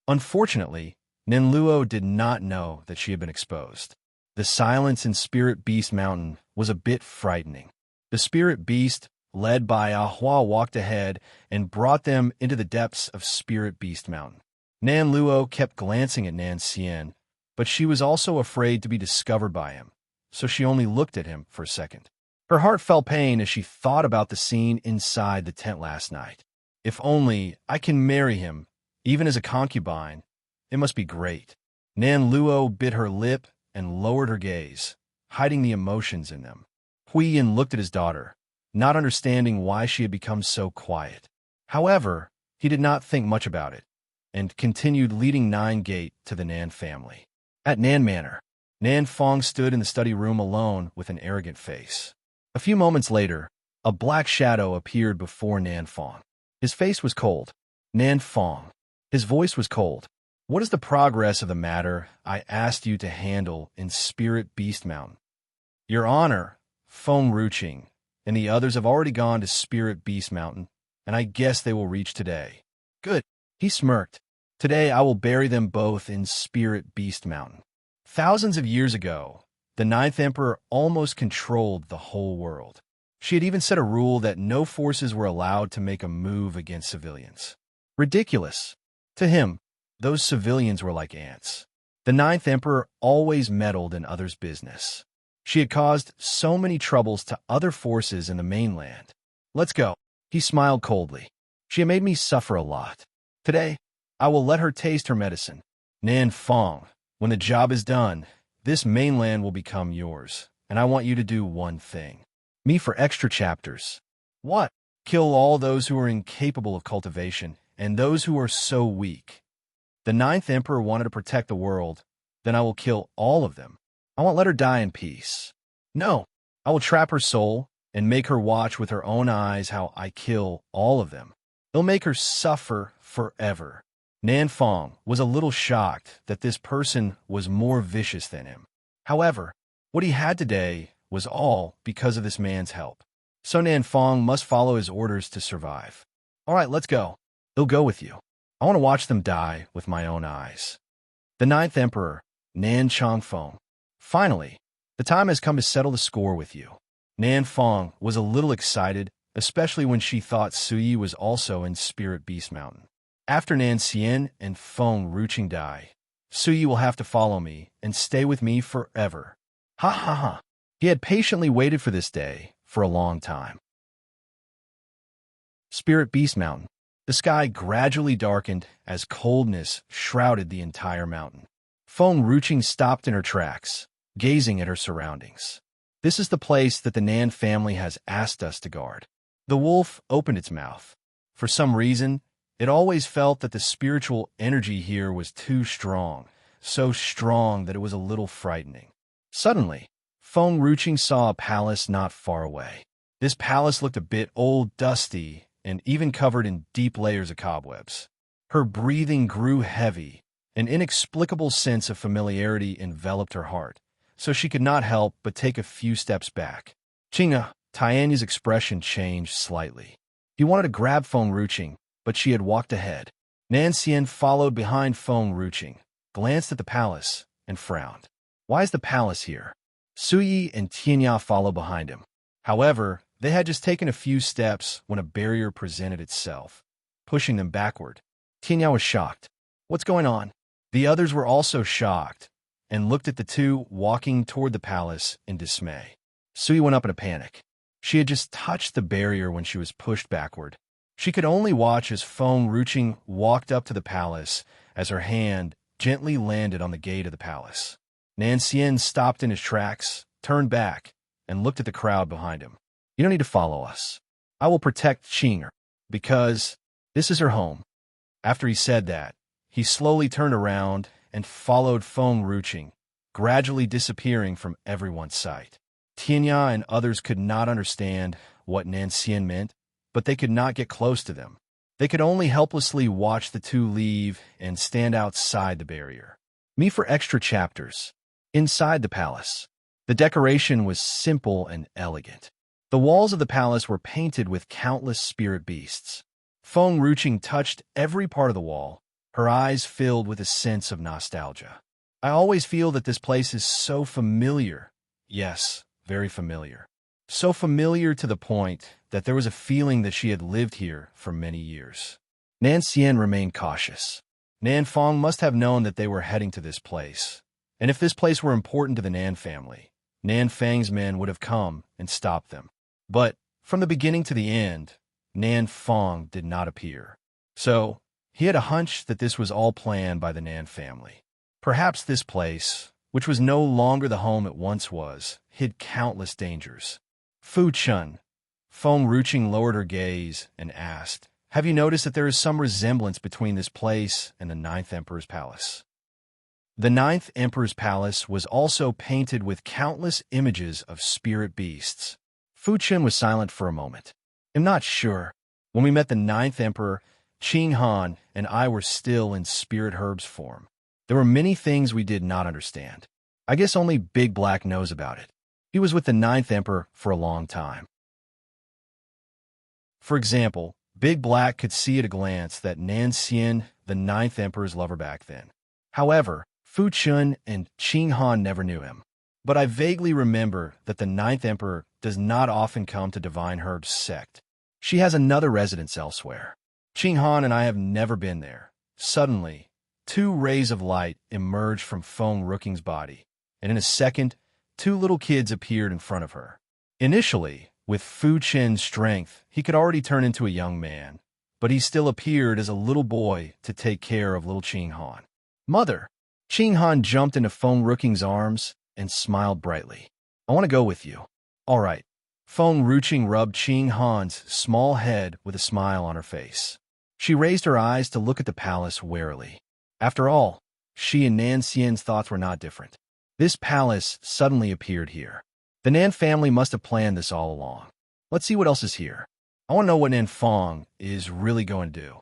Unfortunately, Nan Luo did not know that she had been exposed. The silence in Spirit Beast Mountain was a bit frightening. The Spirit Beast, led by Ahua, walked ahead and brought them into the depths of Spirit Beast Mountain. Nan Luo kept glancing at Nan Xian, but she was also afraid to be discovered by him, so she only looked at him for a second. Her heart felt pain as she thought about the scene inside the tent last night. If only I can marry him, even as a concubine, it must be great. Nan Luo bit her lip and lowered her gaze, hiding the emotions in them. Huiyin looked at his daughter, not understanding why she had become so quiet. However, he did not think much about it, and continued leading Nine Gate to the Nan family. At Nan Manor, Nan Fong stood in the study room alone with an arrogant face. A few moments later, a black shadow appeared before Nan Fong. His face was cold. Nan Fong. His voice was cold. What is the progress of the matter I asked you to handle in Spirit Beast Mountain? Your Honor, Feng Ruqing, and the others have already gone to Spirit Beast Mountain, and I guess they will reach today. Good. He smirked. Today I will bury them both in Spirit Beast Mountain. Thousands of years ago, the Ninth Emperor almost controlled the whole world. She had even set a rule that no forces were allowed to make a move against civilians. Ridiculous. To him, those civilians were like ants. The Ninth Emperor always meddled in others' business. She had caused so many troubles to other forces in the mainland. Let's go. He smiled coldly. She had made me suffer a lot. Today, I will let her taste her medicine. Nan Fong, when the job is done, this mainland will become yours, and I want you to do one thing. Me for extra chapters. What? Kill all those who are incapable of cultivation, and those who are so weak. The Ninth Emperor wanted to protect the world, then I will kill all of them. I won't let her die in peace. No, I will trap her soul and make her watch with her own eyes how I kill all of them. It'll make her suffer forever. Nan Fong was a little shocked that this person was more vicious than him. However, what he had today was all because of this man's help. So Nan Fong must follow his orders to survive. All right, let's go. He'll go with you. I want to watch them die with my own eyes. The Ninth Emperor, Nan Changfeng. Finally, the time has come to settle the score with you. Nan Fong was a little excited, especially when she thought Suyi was also in Spirit Beast Mountain. After Nan Xian and Feng Ruqing die, Suyi will have to follow me and stay with me forever. Ha ha ha. He had patiently waited for this day for a long time. Spirit Beast Mountain. The sky gradually darkened as coldness shrouded the entire mountain. Feng Ruqing stopped in her tracks, gazing at her surroundings. This is the place that the Nan family has asked us to guard. The wolf opened its mouth. For some reason, it always felt that the spiritual energy here was too strong, so strong that it was a little frightening. Suddenly, Feng Ruqing saw a palace not far away. This palace looked a bit old, dusty, and even covered in deep layers of cobwebs. Her breathing grew heavy. An inexplicable sense of familiarity enveloped her heart, so she could not help but take a few steps back. Chinga, Tianya's expression changed slightly. He wanted to grab Feng Ruqing, but she had walked ahead. Nan Xian followed behind Feng Ruqing, glanced at the palace, and frowned. Why is the palace here? Suyi and Tianya followed behind him. However, they had just taken a few steps when a barrier presented itself, pushing them backward. Tianya was shocked. What's going on? The others were also shocked and looked at the two walking toward the palace in dismay. Suyi went up in a panic. She had just touched the barrier when she was pushed backward. She could only watch as Feng Ruqing walked up to the palace as her hand gently landed on the gate of the palace. Nan Xian stopped in his tracks, turned back, and looked at the crowd behind him. You don't need to follow us. I will protect Qing'er, because this is her home. After he said that, he slowly turned around and followed Feng Ruqing, gradually disappearing from everyone's sight. Tianya and others could not understand what Nan Xian meant, but they could not get close to them. They could only helplessly watch the two leave and stand outside the barrier. Me for extra chapters. Inside the palace. The decoration was simple and elegant. The walls of the palace were painted with countless spirit beasts. Feng Ruching touched every part of the wall, her eyes filled with a sense of nostalgia. I always feel that this place is so familiar. Yes, very familiar. So familiar to the point that there was a feeling that she had lived here for many years. Nan Xian remained cautious. Nan Fong must have known that they were heading to this place. And if this place were important to the Nan family, Nan Fang's men would have come and stopped them. But from the beginning to the end, Nan Fong did not appear. So he had a hunch that this was all planned by the Nan family. Perhaps this place, which was no longer the home it once was, hid countless dangers. Fu Chun. Feng Ruching lowered her gaze and asked, "Have you noticed that there is some resemblance between this place and the Ninth Emperor's palace?" The Ninth Emperor's palace was also painted with countless images of spirit beasts. Fu Chun was silent for a moment. "I'm not sure. When we met the Ninth Emperor, Qing Han and I were still in spirit herbs form. There were many things we did not understand. I guess only Big Black knows about it. He was with the Ninth Emperor for a long time." For example, Big Black could see at a glance that Nan Xian, the Ninth Emperor's lover back then. However, Fu Chun and Qing Han never knew him. But I vaguely remember that the Ninth Emperor does not often come to Divine Herb's sect. She has another residence elsewhere. Qing Han and I have never been there. Suddenly, two rays of light emerged from Feng Ruching's body, and in a second, two little kids appeared in front of her. Initially, with Fu Chen's strength, he could already turn into a young man, but he still appeared as a little boy to take care of little Qing Han. "Mother!" Qing Han jumped into Feng Ruching's arms and smiled brightly. "I want to go with you." "All right." Feng Ruching rubbed Qing Han's small head with a smile on her face. She raised her eyes to look at the palace warily. After all, she and Nan Xian's thoughts were not different. This palace suddenly appeared here. The Nan family must have planned this all along. Let's see what else is here. I want to know what Nan Fong is really going to do.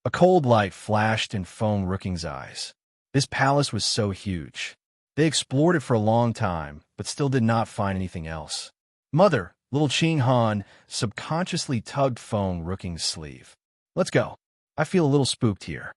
A cold light flashed in Feng Ruching's eyes. This palace was so huge. They explored it for a long time, but still did not find anything else. "Mother," little Qing Han subconsciously tugged Feng Ruching's sleeve. "Let's go. I feel a little spooked here."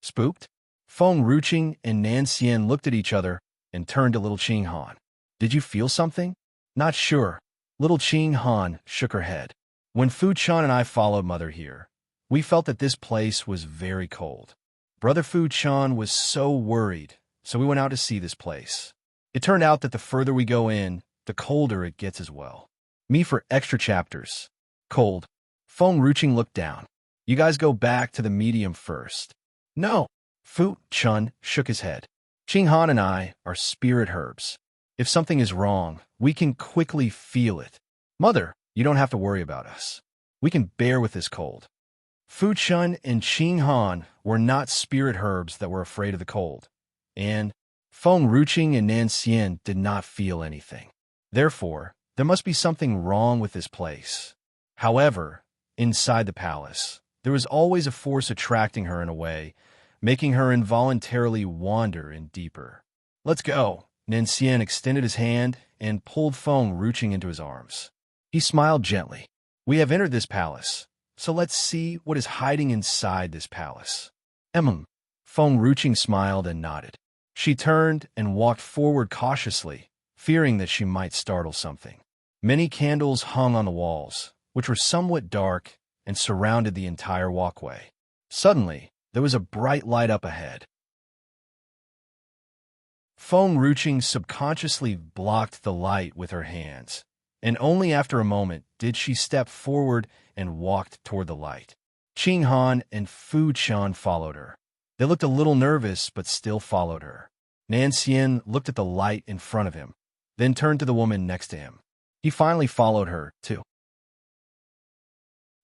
"Spooked?" Feng Ruching and Nan Xian looked at each other and turned to little Qing Han. "Did you feel something?" "Not sure." Little Qing Han shook her head. "When Fu Chun and I followed Mother here, we felt that this place was very cold. Brother Fu Chun was so worried, so we went out to see this place. It turned out that the further we go in, the colder it gets as well. Me for extra chapters. Cold." Feng Ruching looked down. "You guys go back to the medium first." "No." Fu Chun shook his head. "Qing Han and I are spirit herbs. If something is wrong, we can quickly feel it. Mother, you don't have to worry about us. We can bear with this cold." Fu Chun and Qing Han were not spirit herbs that were afraid of the cold, and Feng Ruching and Nan Xian did not feel anything. Therefore, there must be something wrong with this place. However, inside the palace, there was always a force attracting her in a way, making her involuntarily wander in deeper. "Let's go." Nan Xian extended his hand and pulled Feng Ruching into his arms. He smiled gently. "We have entered this palace, so let's see what is hiding inside this palace." Feng Ruching smiled and nodded. She turned and walked forward cautiously, fearing that she might startle something. Many candles hung on the walls, which were somewhat dark and surrounded the entire walkway. Suddenly, there was a bright light up ahead. Feng Ruching subconsciously blocked the light with her hands, and only after a moment did she step forward and walked toward the light. Qing Han and Fu Chun followed her. They looked a little nervous, but still followed her. Nan Xian looked at the light in front of him, then turned to the woman next to him. He finally followed her, too.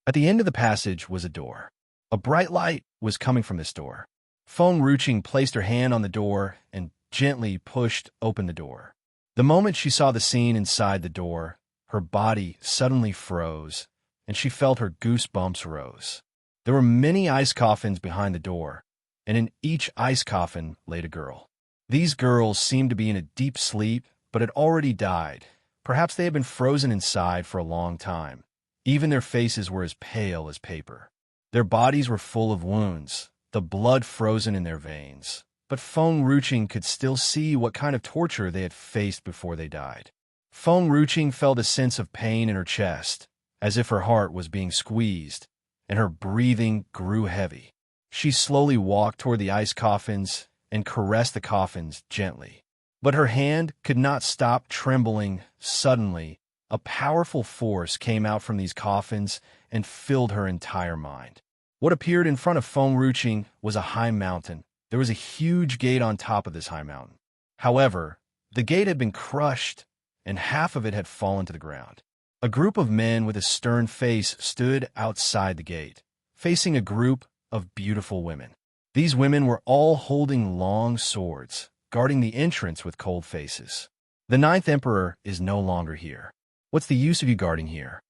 At the end of the passage was a door. A bright light was coming from this door. Feng Ruching placed her hand on the door and gently pushed open the door. The moment she saw the scene inside the door, her body suddenly froze, and she felt her goosebumps rose. There were many ice coffins behind the door, and in each ice coffin laid a girl. These girls seemed to be in a deep sleep, but had already died. Perhaps they had been frozen inside for a long time. Even their faces were as pale as paper. Their bodies were full of wounds, the blood frozen in their veins. But Feng Ruqing could still see what kind of torture they had faced before they died. Feng Ruqing felt a sense of pain in her chest, as if her heart was being squeezed, and her breathing grew heavy. She slowly walked toward the ice coffins and caressed the coffins gently. But her hand could not stop trembling. Suddenly, a powerful force came out from these coffins and filled her entire mind. What appeared in front of Feng Ruqing was a high mountain. There was a huge gate on top of this high mountain. However, the gate had been crushed, and half of it had fallen to the ground. A group of men with a stern face stood outside the gate, facing a group of beautiful women. These women were all holding long swords, guarding the entrance with cold faces. The ninth emperor is no longer here. What's the use of you guarding here?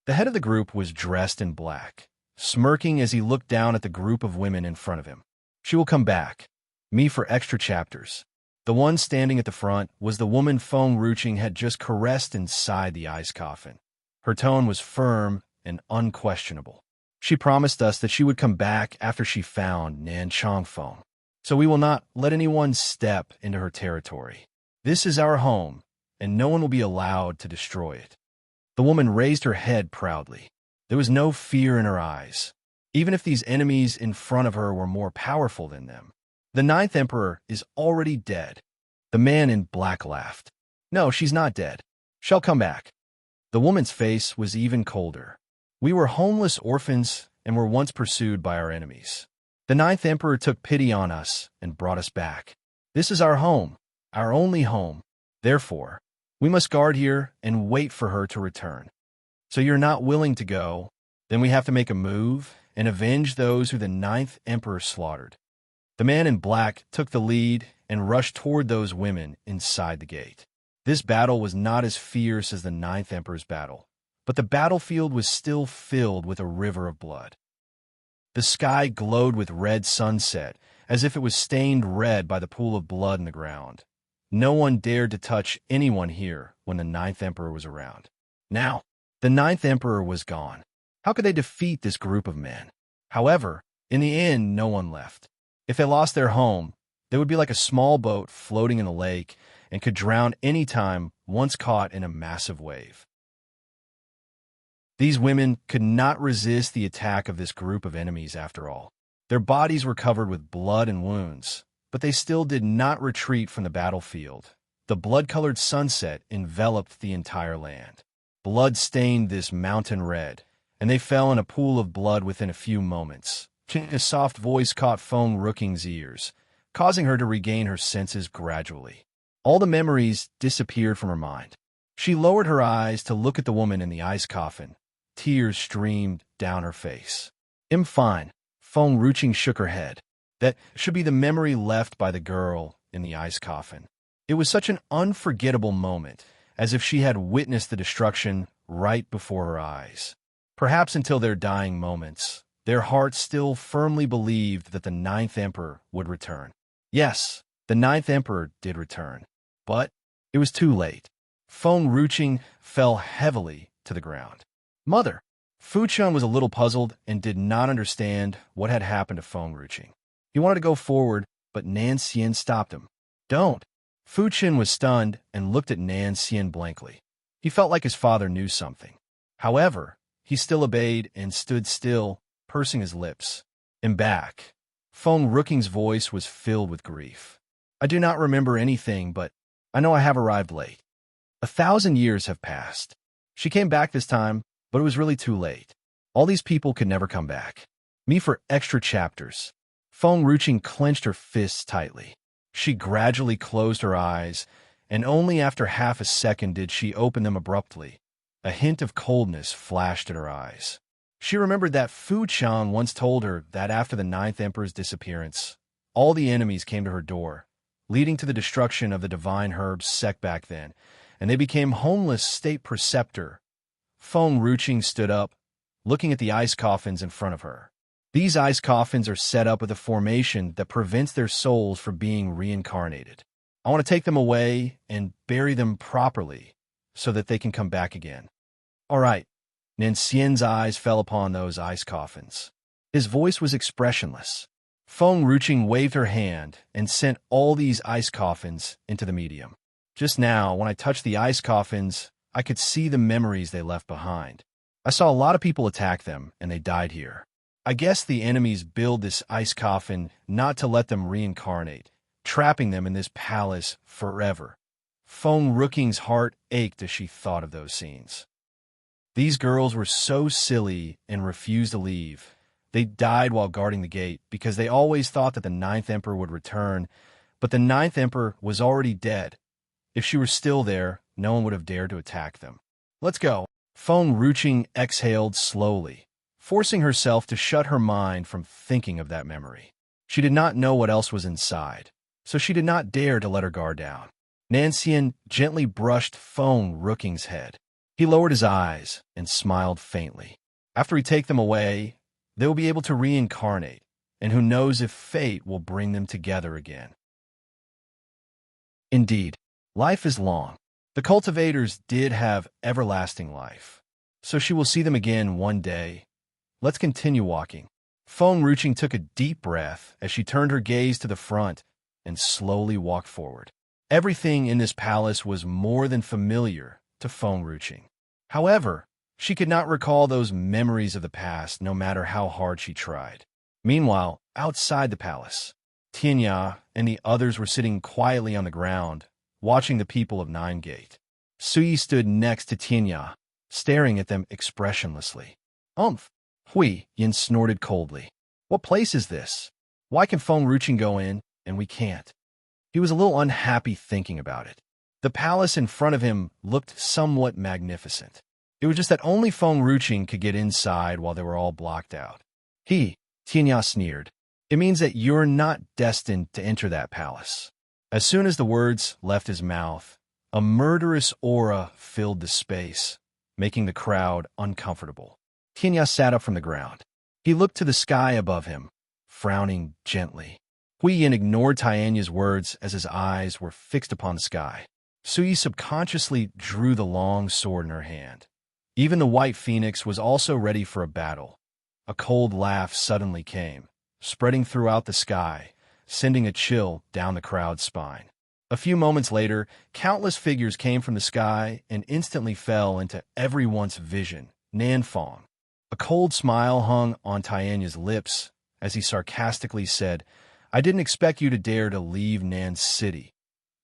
The head of the group was dressed in black, smirking as he looked down at the group of women in front of him. She will come back. Me for extra chapters. The one standing at the front was the woman Feng Ruqing had just caressed inside the ice coffin. Her tone was firm and unquestionable. She promised us that she would come back after she found Nan Changfeng. So we will not let anyone step into her territory. This is our home, and no one will be allowed to destroy it. The woman raised her head proudly. There was no fear in her eyes, even if these enemies in front of her were more powerful than them. The ninth emperor is already dead. The man in black laughed. No, she's not dead. She'll come back. The woman's face was even colder. We were homeless orphans and were once pursued by our enemies. The ninth emperor took pity on us and brought us back. This is our home, our only home. Therefore, we must guard here and wait for her to return. So you're not willing to go? Then we have to make a move and avenge those who the ninth emperor slaughtered. The man in black took the lead and rushed toward those women inside the gate. This battle was not as fierce as the ninth emperor's battle, but the battlefield was still filled with a river of blood. The sky glowed with red sunset, as if it was stained red by the pool of blood in the ground. No one dared to touch anyone here when the ninth emperor was around. Now, the ninth emperor was gone. How could they defeat this group of men? However, in the end, no one left. If they lost their home, they would be like a small boat floating in the lake and could drown any time once caught in a massive wave. These women could not resist the attack of this group of enemies after all. Their bodies were covered with blood and wounds, but they still did not retreat from the battlefield. The blood-colored sunset enveloped the entire land. Blood stained this mountain red, and they fell in a pool of blood within a few moments. A soft voice caught Feng Ruqing's ears, causing her to regain her senses gradually. All the memories disappeared from her mind. She lowered her eyes to look at the woman in the ice coffin. Tears streamed down her face. I'm fine. Feng Ruqing shook her head. That should be the memory left by the girl in the ice coffin. It was such an unforgettable moment, as if she had witnessed the destruction right before her eyes. Perhaps until their dying moments, their hearts still firmly believed that the ninth emperor would return. Yes, the ninth emperor did return, but it was too late. Feng Ruqing fell heavily to the ground. Mother! Fu Chun was a little puzzled and did not understand what had happened to Feng Ruqing. He wanted to go forward, but Nan Xian stopped him. Don't! Fu Chun was stunned and looked at Nan Xian blankly. He felt like his father knew something. However, he still obeyed and stood still, pursing his lips. Embark. Feng Ruqing's voice was filled with grief. I do not remember anything, but I know I have arrived late. 1,000 years have passed. She came back this time, but it was really too late. All these people could never come back. Me for extra chapters. Feng Ruqing clenched her fists tightly. She gradually closed her eyes, and only after half a second did she open them abruptly. A hint of coldness flashed in her eyes. She remembered that Fu Chang once told her that after the ninth emperor's disappearance, all the enemies came to her door, leading to the destruction of the divine herbs sect back then, and they became homeless state Preceptor. Feng Ruqing stood up, looking at the ice coffins in front of her. These ice coffins are set up with a formation that prevents their souls from being reincarnated. I want to take them away and bury them properly so that they can come back again. All right. Nancien's eyes fell upon those ice coffins. His voice was expressionless. Feng Ruching waved her hand and sent all these ice coffins into the medium. Just now, when I touched the ice coffins, I could see the memories they left behind. I saw a lot of people attack them, and they died here. I guess the enemies build this ice coffin not to let them reincarnate, trapping them in this palace forever. Feng Ruching's heart ached as she thought of those scenes. These girls were so silly and refused to leave. They died while guarding the gate because they always thought that the Ninth Emperor would return, but the Ninth Emperor was already dead. If she were still there, no one would have dared to attack them. Let's go. Feng Ruching exhaled slowly, forcing herself to shut her mind from thinking of that memory. She did not know what else was inside, so she did not dare to let her guard down. Nancien gently brushed Feng Ruching's head. He lowered his eyes and smiled faintly. After we take them away, they will be able to reincarnate, and who knows if fate will bring them together again. Indeed, life is long. The cultivators did have everlasting life, so she will see them again one day. Let's continue walking. Feng Ruching took a deep breath as she turned her gaze to the front and slowly walked forward. Everything in this palace was more than familiar to Feng Ruching. However, she could not recall those memories of the past no matter how hard she tried. Meanwhile, outside the palace, Tianya and the others were sitting quietly on the ground, watching the people of Nine Gate. Suyi stood next to Tianya, staring at them expressionlessly. Hui Yin snorted coldly. What place is this? Why can Feng Ruching go in, and we can't? He was a little unhappy thinking about it. The palace in front of him looked somewhat magnificent. It was just that only Feng Ruching could get inside while they were all blocked out. Tianya sneered. It means that you're not destined to enter that palace. As soon as the words left his mouth, a murderous aura filled the space, making the crowd uncomfortable. Tianya sat up from the ground. He looked to the sky above him, frowning gently. Hui Yin ignored Tianya's words as his eyes were fixed upon the sky. Suyi subconsciously drew the long sword in her hand. Even the White Phoenix was also ready for a battle. A cold laugh suddenly came, spreading throughout the sky, sending a chill down the crowd's spine. A few moments later, countless figures came from the sky and instantly fell into everyone's vision. Nanfang. A cold smile hung on Tianya's lips as he sarcastically said, I didn't expect you to dare to leave Nan's city.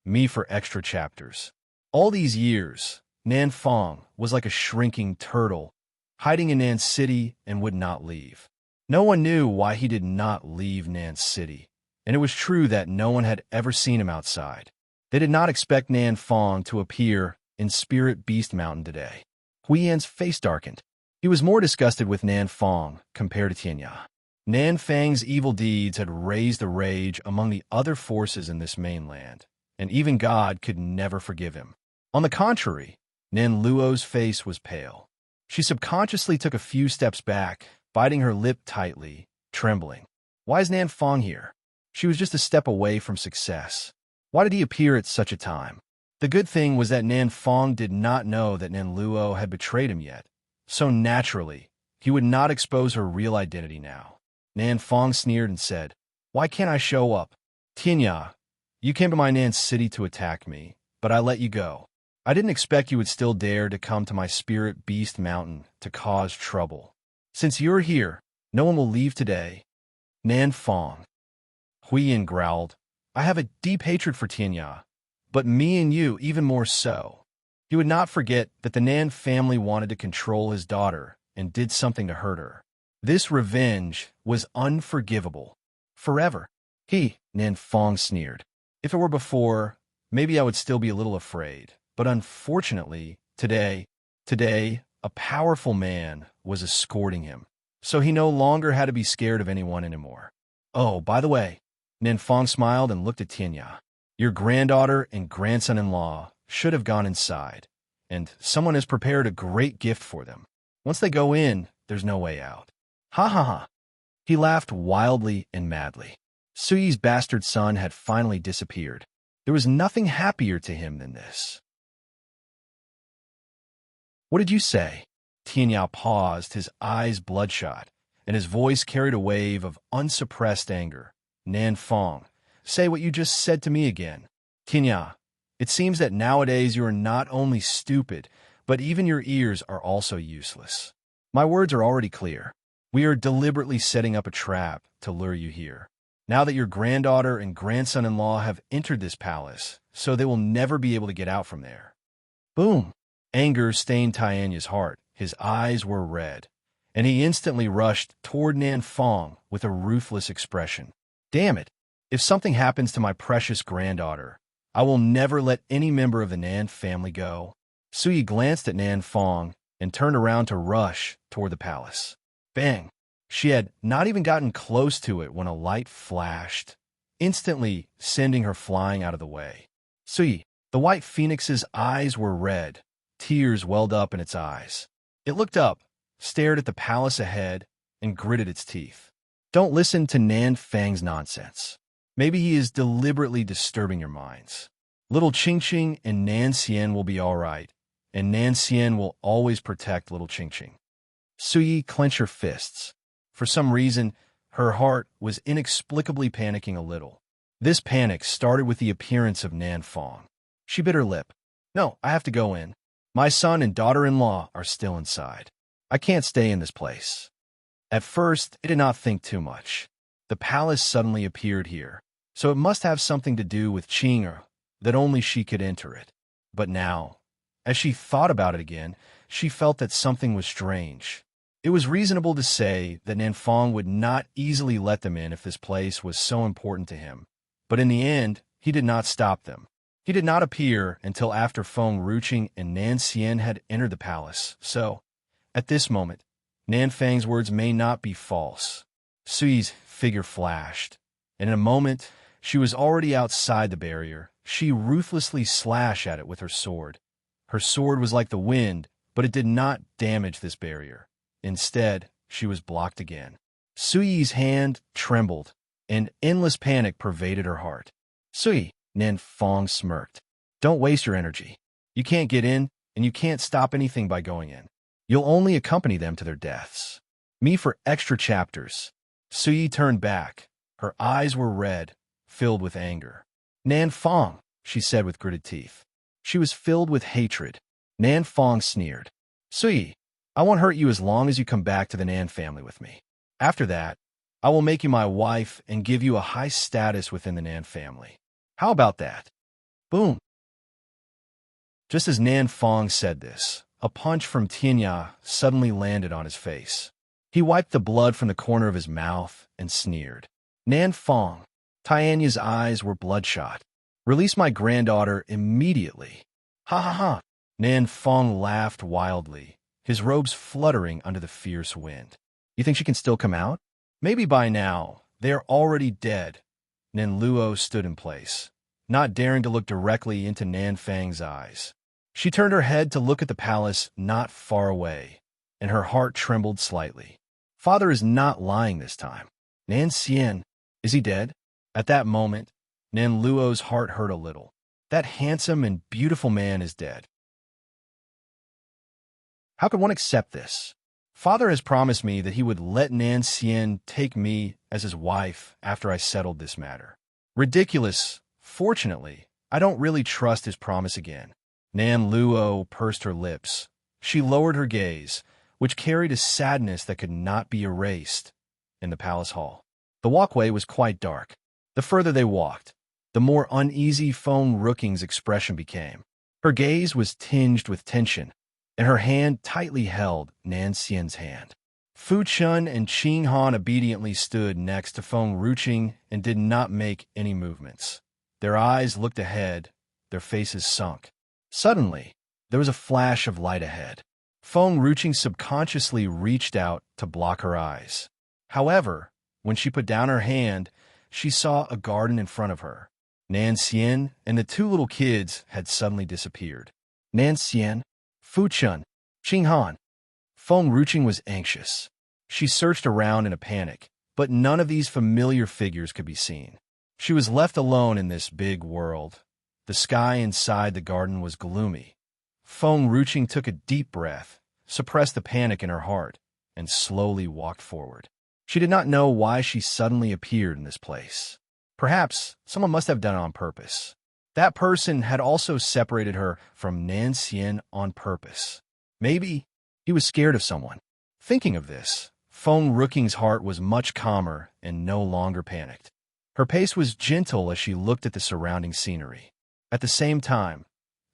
Me for extra chapters. All these years, Nanfang was like a shrinking turtle, hiding in Nan's city and would not leave. No one knew why he did not leave Nan's city, and it was true that no one had ever seen him outside. They did not expect Nanfang to appear in Spirit Beast Mountain today. Hui Yan's face darkened. He was more disgusted with Nanfang compared to Tianya. Nanfang's evil deeds had raised the rage among the other forces in this mainland, and even God could never forgive him. On the contrary, Nan Luo's face was pale. She subconsciously took a few steps back, biting her lip tightly, trembling. Why is Nanfang here? She was just a step away from success. Why did he appear at such a time? The good thing was that Nanfang did not know that Nan Luo had betrayed him yet, so naturally, he would not expose her real identity now. Nanfang sneered and said, Why can't I show up? Tianya, you came to my Nan's city to attack me, but I let you go. I didn't expect you would still dare to come to my Spirit Beast Mountain to cause trouble. Since you're here, no one will leave today. Nanfang. Hui Yin growled, I have a deep hatred for Tianya, but me and you even more so. He would not forget that the Nan family wanted to control his daughter and did something to hurt her. This revenge was unforgivable. Forever. Nanfang sneered. If it were before, maybe I would still be a little afraid. But unfortunately, today, a powerful man was escorting him. So he no longer had to be scared of anyone anymore. Oh, by the way, Nanfang smiled and looked at Tianya. Your granddaughter and grandson-in-law should have gone inside, and someone has prepared a great gift for them. Once they go in, there's no way out. Ha ha ha. He laughed wildly and madly. Suyi's bastard son had finally disappeared. There was nothing happier to him than this. "What did you say?" Tianyao paused, his eyes bloodshot, and his voice carried a wave of unsuppressed anger. "Nan Fong, say what you just said to me again." "Tianyao, it seems that nowadays you are not only stupid, but even your ears are also useless. My words are already clear. We are deliberately setting up a trap to lure you here. Now that your granddaughter and grandson-in-law have entered this palace, so they will never be able to get out from there." Boom! Anger stained Tianya's heart. His eyes were red, and he instantly rushed toward Nan Fong with a ruthless expression. "Damn it! If something happens to my precious granddaughter, I will never let any member of the Nan family go." Suyi glanced at Nan Fong and turned around to rush toward the palace. Bang! She had not even gotten close to it when a light flashed, instantly sending her flying out of the way. Suyi, the white phoenix's eyes were red. Tears welled up in its eyes. It looked up, stared at the palace ahead, and gritted its teeth. "Don't listen to Nan Fang's nonsense. Maybe he is deliberately disturbing your minds. Little Qingqing and Nan Xian will be all right, and Nan Xian will always protect little Qingqing." Suyi clenched her fists. For some reason, her heart was inexplicably panicking a little. This panic started with the appearance of Nan Fong. She bit her lip. "No, I have to go in. My son and daughter-in-law are still inside. I can't stay in this place." At first, it did not think too much. The palace suddenly appeared here, so it must have something to do with Qing'er, that only she could enter it. But now, as she thought about it again, she felt that something was strange. It was reasonable to say that Nan Fong would not easily let them in if this place was so important to him. But in the end, he did not stop them. He did not appear until after Feng Ruqing and Nan Xian had entered the palace, so, at this moment, Nan Fang's words may not be false. Suyi's figure flashed, and in a moment, she was already outside the barrier. She ruthlessly slashed at it with her sword. Her sword was like the wind, but it did not damage this barrier. Instead, she was blocked again. Suyi's hand trembled, and endless panic pervaded her heart. "Suyi," Nan Fong smirked. "Don't waste your energy. You can't get in, and you can't stop anything by going in. You'll only accompany them to their deaths. Me for extra chapters." Suyi turned back. Her eyes were red, filled with anger. "Nan Fong," she said with gritted teeth. She was filled with hatred. Nan Fong sneered. "Suyi, I won't hurt you as long as you come back to the Nan family with me. After that, I will make you my wife and give you a high status within the Nan family. How about that?" Boom! Just as Nan Fong said this, a punch from Tianya suddenly landed on his face. He wiped the blood from the corner of his mouth and sneered. "Nan Fong." Tianya's eyes were bloodshot. "Release my granddaughter immediately." "Ha ha ha!" Nan Fong laughed wildly, his robes fluttering under the fierce wind. "You think she can still come out?" "Maybe by now. They are already dead." Nan Luo stood in place, not daring to look directly into Nan Fang's eyes. She turned her head to look at the palace not far away, and her heart trembled slightly. Father is not lying this time. Nan Xian, is he dead? At that moment, Nan Luo's heart hurt a little. That handsome and beautiful man is dead. How could one accept this? Father has promised me that he would let Nan Xian take me as his wife after I settled this matter. Ridiculous. Fortunately, I don't really trust his promise again. Nan Luo pursed her lips. She lowered her gaze, which carried a sadness that could not be erased, in the palace hall. The walkway was quite dark. The further they walked, the more uneasy Feng Ruqing's expression became. Her gaze was tinged with tension, and her hand tightly held Nan Xian's hand. Fu Chun and Qing Han obediently stood next to Feng Ruqing and did not make any movements. Their eyes looked ahead, their faces sunk. Suddenly, there was a flash of light ahead. Feng Ruqing subconsciously reached out to block her eyes. However, when she put down her hand, she saw a garden in front of her. Nan Xian and the two little kids had suddenly disappeared. Nan Xian, Fu Chun, Qing Han. Feng Ruqing was anxious. She searched around in a panic, but none of these familiar figures could be seen. She was left alone in this big world, The sky inside the garden was gloomy. Feng Ruching took a deep breath, suppressed the panic in her heart, and slowly walked forward. She did not know why she suddenly appeared in this place. Perhaps someone must have done it on purpose. That person had also separated her from Nan Xian on purpose. Maybe he was scared of someone. Thinking of this, Feng Ruching's heart was much calmer and no longer panicked. Her pace was gentle as she looked at the surrounding scenery. At the same time,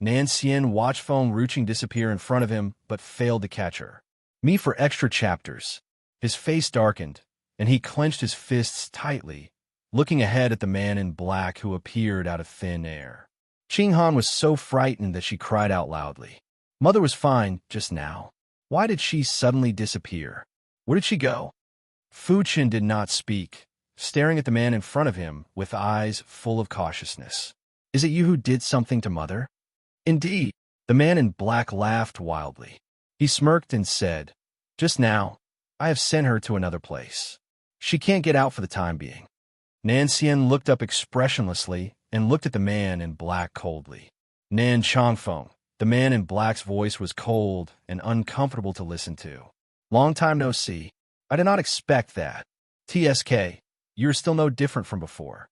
Nan Xian watched Feng Ruching disappear in front of him but failed to catch her. Me for extra chapters. His face darkened, and he clenched his fists tightly, looking ahead at the man in black who appeared out of thin air. Qing Han was so frightened that she cried out loudly. Mother was fine just now. Why did she suddenly disappear? Where did she go? Fu Qin did not speak, staring at the man in front of him with eyes full of cautiousness. Is it you who did something to Mother? Indeed. The man in black laughed wildly. He smirked and said, Just now, I have sent her to another place. She can't get out for the time being. Nan Xian looked up expressionlessly and looked at the man in black coldly. Nan Changfeng. The man in black's voice was cold and uncomfortable to listen to. Long time no see. I did not expect that. TSK, you're still no different from before.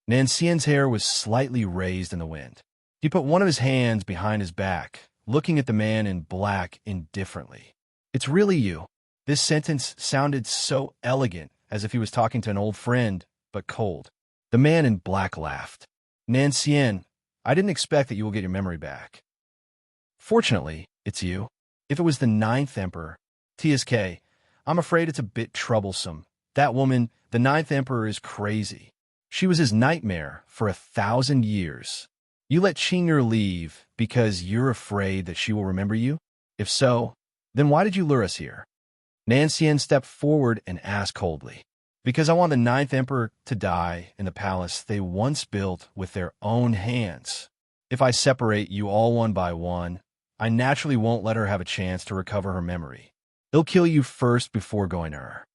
Nan Xian's hair was slightly raised in the wind. He put one of his hands behind his back, looking at the man in black indifferently. It's really you. This sentence sounded so elegant, as if he was talking to an old friend, but cold. The man in black laughed. Nan Xian, I didn't expect that you will get your memory back. Fortunately, it's you. If it was the 9th Emperor, TSK, I'm afraid it's a bit troublesome. That woman, the 9th Emperor, is crazy. She was his nightmare for 1,000 years. You let Qing'er leave because you're afraid that she will remember you? If so, then why did you lure us here? Nan Xian stepped forward and asked coldly. Because I want the 9th Emperor to die in the palace they once built with their own hands. If I separate you all one by one, I naturally won't let her have a chance to recover her memory. They'll kill you first before going to her.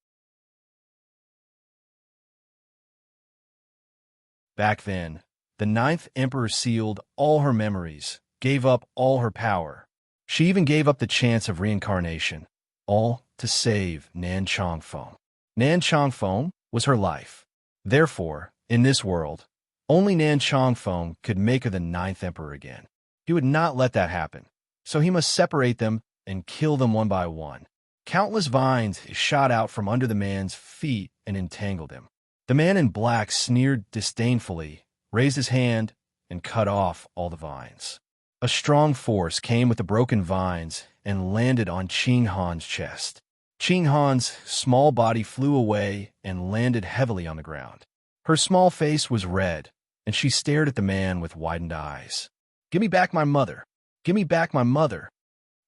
Back then, the 9th Emperor sealed all her memories, gave up all her power. She even gave up the chance of reincarnation, all to save Nan Changfeng. Nan Changfeng was her life. Therefore, in this world, only Nan Changfeng could make her the 9th Emperor again. He would not let that happen, so he must separate them and kill them one by one. Countless vines shot out from under the man's feet and entangled him. The man in black sneered disdainfully, raised his hand, and cut off all the vines. A strong force came with the broken vines and landed on Qing Han's chest. Qing Han's small body flew away and landed heavily on the ground. Her small face was red, and she stared at the man with widened eyes. Give me back my mother. Give me back my mother.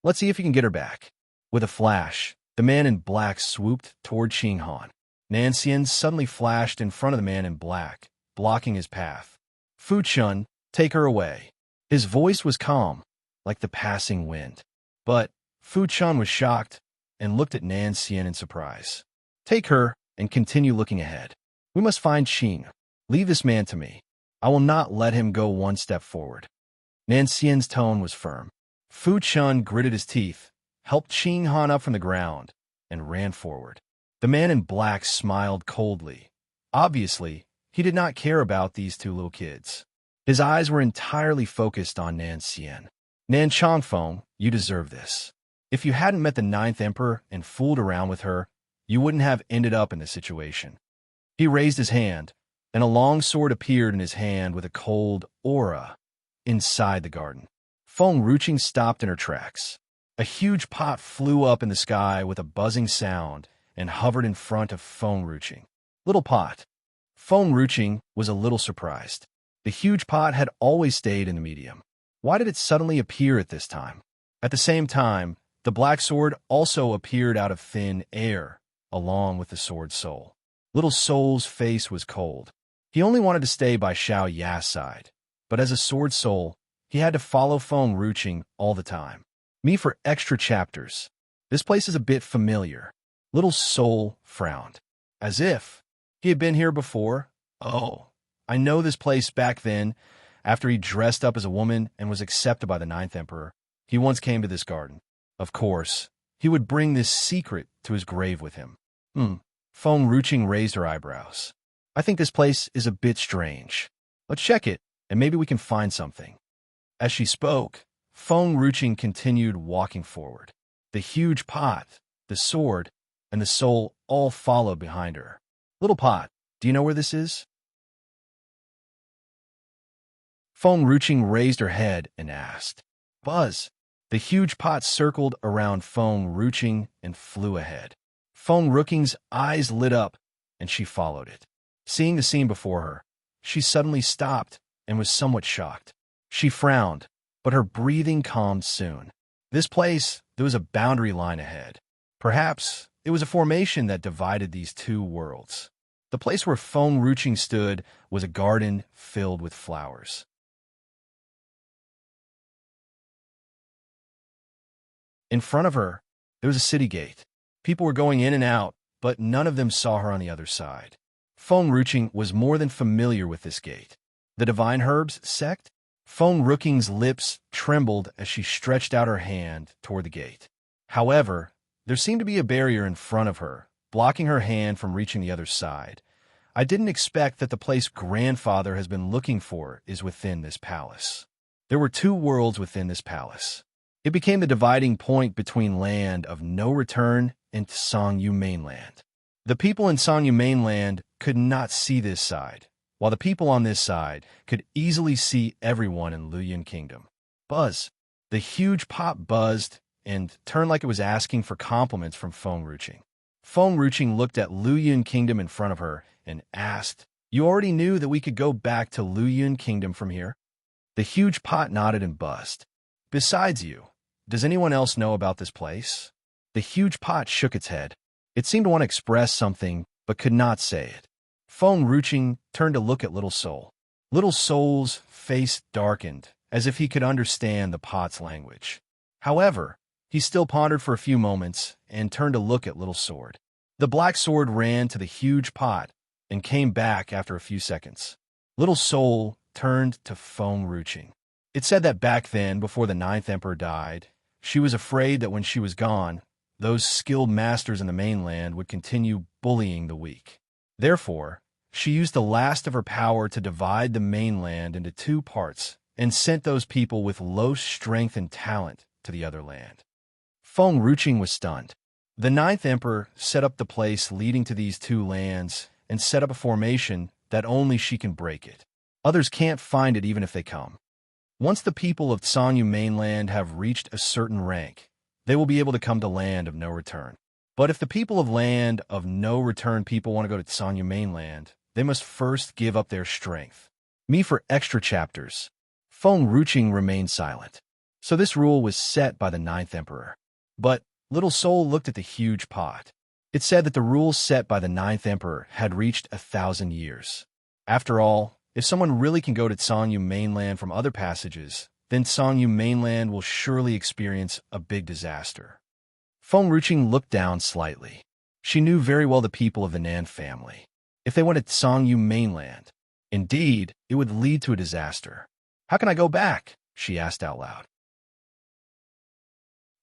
Let's see if you can get her back. With a flash, the man in black swooped toward Qing Han. Nan Xian suddenly flashed in front of the man in black, blocking his path. Fu Chun, take her away. His voice was calm, like the passing wind. But Fu Chun was shocked and looked at Nan Xian in surprise. Take her and continue looking ahead. We must find Qing. Leave this man to me. I will not let him go one step forward. Nan Xian's tone was firm. Fu Chun gritted his teeth, helped Qing Han up from the ground, and ran forward. The man in black smiled coldly. Obviously, he did not care about these two little kids. His eyes were entirely focused on Nan Xian. Nan Changfeng, you deserve this. If you hadn't met the 9th Emperor and fooled around with her, you wouldn't have ended up in this situation. He raised his hand, and a long sword appeared in his hand with a cold aura inside the garden. Feng Ruching stopped in her tracks. A huge pot flew up in the sky with a buzzing sound and hovered in front of Feng Ruching. Little pot. Feng Ruching was a little surprised. The huge pot had always stayed in the medium. Why did it suddenly appear at this time? At the same time, the black sword also appeared out of thin air, along with the sword soul. Little Soul's face was cold. He only wanted to stay by Xiao Ya's side, but as a sword soul, he had to follow Feng Ruching all the time. Me for extra chapters. This place is a bit familiar. Little Soul frowned. As if he had been here before. Oh, I know this place back then. After he dressed up as a woman and was accepted by the Ninth Emperor, he once came to this garden. Of course, he would bring this secret to his grave with him. Feng Ruching raised her eyebrows. I think this place is a bit strange. Let's check it, and maybe we can find something. As she spoke, Feng Ruching continued walking forward. The huge pot, the sword, and the soul all followed behind her. Little pot, do you know where this is? Feng Ruching raised her head and asked. Buzz. The huge pot circled around Feng Ruching and flew ahead. Feng Ruching's eyes lit up, and she followed it. Seeing the scene before her, she suddenly stopped and was somewhat shocked. She frowned, but her breathing calmed soon. This place, there was a boundary line ahead. Perhaps it was a formation that divided these two worlds. The place where Feng Ruching stood was a garden filled with flowers. In front of her, there was a city gate. People were going in and out, but none of them saw her on the other side. Feng Ruching was more than familiar with this gate. The Divine Herbs sect? Feng Ruching's lips trembled as she stretched out her hand toward the gate. However, there seemed to be a barrier in front of her, blocking her hand from reaching the other side. I didn't expect that the place grandfather has been looking for is within this palace. There were two worlds within this palace. It became the dividing point between land of no return and Songyu mainland. The people in Songyu mainland could not see this side, while the people on this side could easily see everyone in Luoyuan Kingdom. Buzz. The huge pot buzzed and turned like it was asking for compliments from Feng Ruching. Feng Ruching looked at Luoyuan Kingdom in front of her and asked, You already knew that we could go back to Luoyuan Kingdom from here? The huge pot nodded and buzzed. Besides you, does anyone else know about this place? The huge pot shook its head. It seemed to want to express something, but could not say it. Feng Ruching turned to look at Little Soul. Little Soul's face darkened, as if he could understand the pot's language. However, he still pondered for a few moments and turned to look at Little Sword. The black sword ran to the huge pot and came back after a few seconds. Little Soul turned to Feng Ruching. It said that back then, before the Ninth Emperor died, she was afraid that when she was gone, those skilled masters in the mainland would continue bullying the weak. Therefore, she used the last of her power to divide the mainland into two parts and sent those people with low strength and talent to the other land. Feng Ruching was stunned. The Ninth Emperor set up the place leading to these two lands and set up a formation that only she can break it. Others can't find it even if they come. Once the people of Songyu mainland have reached a certain rank, they will be able to come to Land of No Return. But if the people of Land of No Return people want to go to Songyu mainland, they must first give up their strength. Me for extra chapters. Feng Ruching remained silent. So this rule was set by the Ninth Emperor. But Little Soul looked at the huge pot. It said that the rules set by the Ninth Emperor had reached 1,000 years. After all, if someone really can go to Songyu mainland from other passages, then Songyu mainland will surely experience a big disaster. Feng Ruching looked down slightly. She knew very well the people of the Nan family. If they went to Songyu mainland, indeed, it would lead to a disaster. How can I go back? She asked out loud.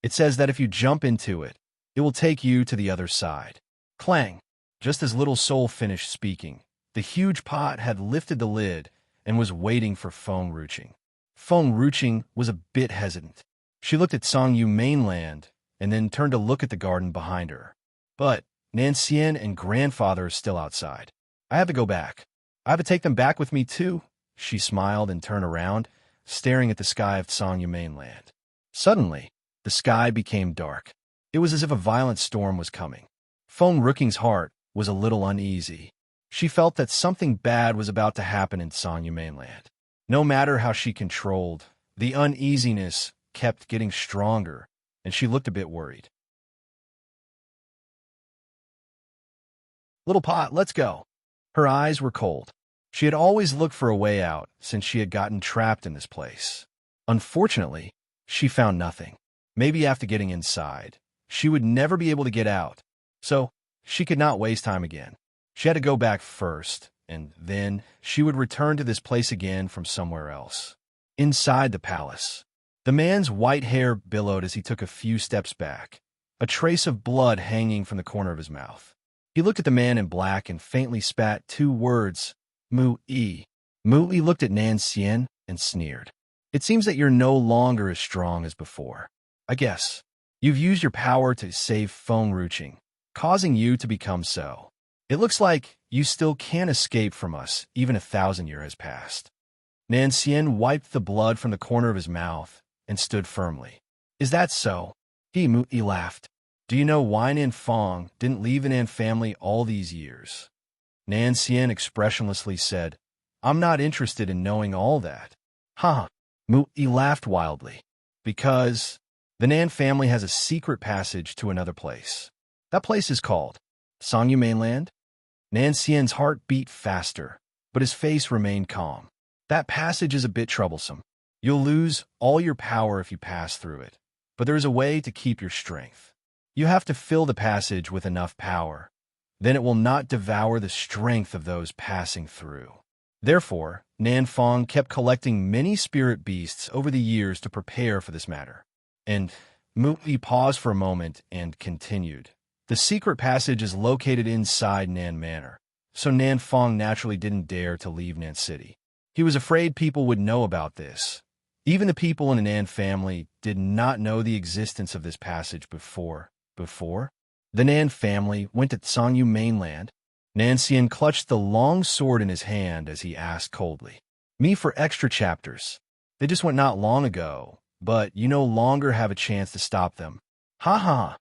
It says that if you jump into it, it will take you to the other side. Clang! Just as Little Soul finished speaking, the huge pot had lifted the lid and was waiting for Feng Ruching. Feng Ruching was a bit hesitant. She looked at Songyu mainland and then turned to look at the garden behind her. But Nancian and grandfather are still outside. I have to go back. I have to take them back with me too. She smiled and turned around, staring at the sky of Songyu mainland. Suddenly, the sky became dark. It was as if a violent storm was coming. Feng Ruching's heart was a little uneasy. She felt that something bad was about to happen in Songyu mainland. No matter how she controlled, the uneasiness kept getting stronger, and she looked a bit worried. Little pot, let's go. Her eyes were cold. She had always looked for a way out since she had gotten trapped in this place. Unfortunately, she found nothing. Maybe after getting inside, she would never be able to get out. So, she could not waste time again. She had to go back first and then she would return to this place again from somewhere else. Inside the palace, the man's white hair billowed as he took a few steps back, a trace of blood hanging from the corner of his mouth. He looked at the man in black and faintly spat 2 words, Mu-I. Mu-I looked at Nan Xian and sneered. It seems that you're no longer as strong as before. I guess. You've used your power to save Feng Ruching, causing you to become so. It looks like you still can't escape from us, even 1,000 years has passed. Nan Xian wiped the blood from the corner of his mouth and stood firmly. Is that so? Mu-I laughed. Do you know why Nan Feng didn't leave the Nan family all these years? Nan Xian expressionlessly said, I'm not interested in knowing all that. Ha! Mu-I laughed wildly. Because the Nan family has a secret passage to another place. That place is called Songyu Mainland? Nan Xian's heart beat faster, but his face remained calm. That passage is a bit troublesome. You'll lose all your power if you pass through it, but there is a way to keep your strength. You have to fill the passage with enough power. Then it will not devour the strength of those passing through. Therefore, Nan Feng kept collecting many spirit beasts over the years to prepare for this matter. And Mu-I paused for a moment and continued. The secret passage is located inside Nan Manor, so Nan Feng naturally didn't dare to leave Nan City. He was afraid people would know about this. Even the people in the Nan family did not know the existence of this passage before. The Nan family went to Songyu Mainland. Nan Xian clutched the long sword in his hand as he asked coldly. Me for extra chapters. They just went not long ago, but you no longer have a chance to stop them. Ha ha!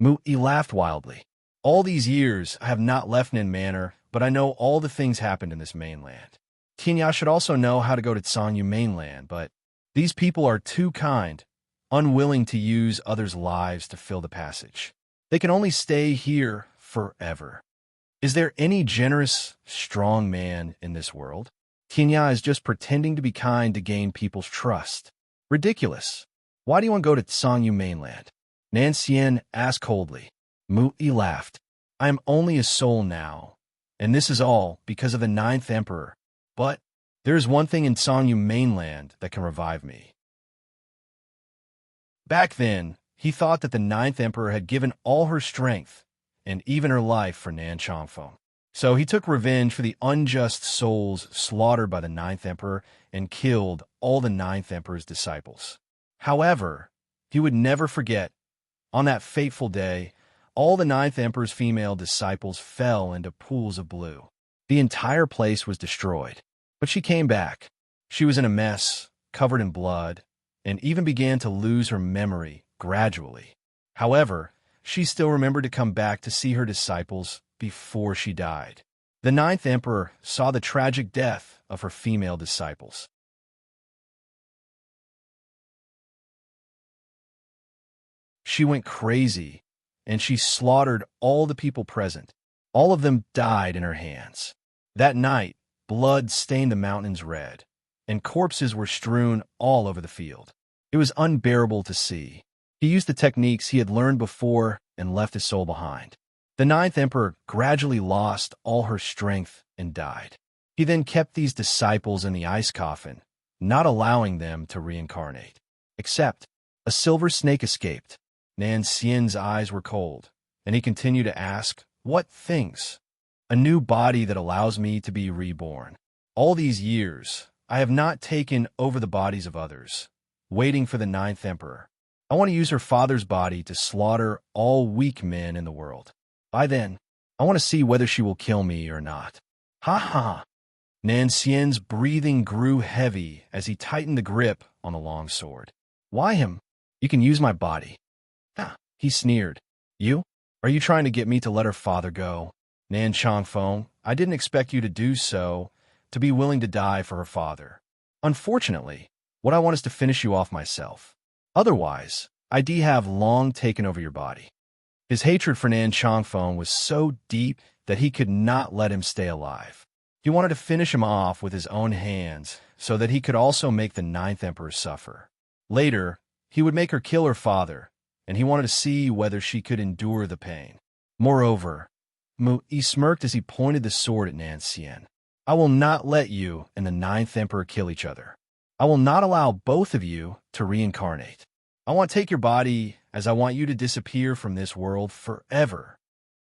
Mu-I laughed wildly. All these years I have not left Nan Manor, but I know all the things happened in this mainland. Tianya should also know how to go to Songyu Mainland, but these people are too kind, unwilling to use others' lives to fill the passage. They can only stay here forever. Is there any generous, strong man in this world? Tianya is just pretending to be kind to gain people's trust. Ridiculous. Why do you want to go to Songyu Mainland? Nan Xian asked coldly. Mu-I laughed. I am only a soul now, and this is all because of the 9th Emperor. But there is one thing in Songyu Mainland that can revive me. Back then, he thought that the 9th Emperor had given all her strength and even her life for Nan Changfeng. So he took revenge for the unjust souls slaughtered by the 9th Emperor and killed all the 9th Emperor's disciples. However, he would never forget, on that fateful day, all the 9th Emperor's female disciples fell into pools of blue. The entire place was destroyed. But she came back. She was in a mess, covered in blood, and even began to lose her memory gradually. However, she still remembered to come back to see her disciples before she died. The 9th Emperor saw the tragic death of her female disciples. She went crazy, and she slaughtered all the people present. All of them died in her hands. That night, blood stained the mountains red, and corpses were strewn all over the field. It was unbearable to see. He used the techniques he had learned before and left his soul behind. The 9th Emperor gradually lost all her strength and died. He then kept these disciples in the ice coffin, not allowing them to reincarnate. Except a silver snake escaped. Nan Xian's eyes were cold, and he continued to ask, what things? A new body that allows me to be reborn. All these years, I have not taken over the bodies of others, waiting for the 9th Emperor. I want to use her father's body to slaughter all weak men in the world. By then, I want to see whether she will kill me or not. Ha ha! Nan Xian's breathing grew heavy as he tightened the grip on the long sword. Why him? You can use my body. Ah, he sneered. You? Are you trying to get me to let her father go? Nan Changfeng, I didn't expect you to do so, to be willing to die for her father. Unfortunately, what I want is to finish you off myself. Otherwise, I'd have long taken over your body. His hatred for Nan Changfeng was so deep that he could not let him stay alive. He wanted to finish him off with his own hands so that he could also make the 9th Emperor suffer. Later, he would make her kill her father, and he wanted to see whether she could endure the pain. Moreover, Mu-I smirked as he pointed the sword at Nan Xian. I will not let you and the ninth emperor kill each other. I will not allow both of you to reincarnate. I want to take your body as I want you to disappear from this world forever."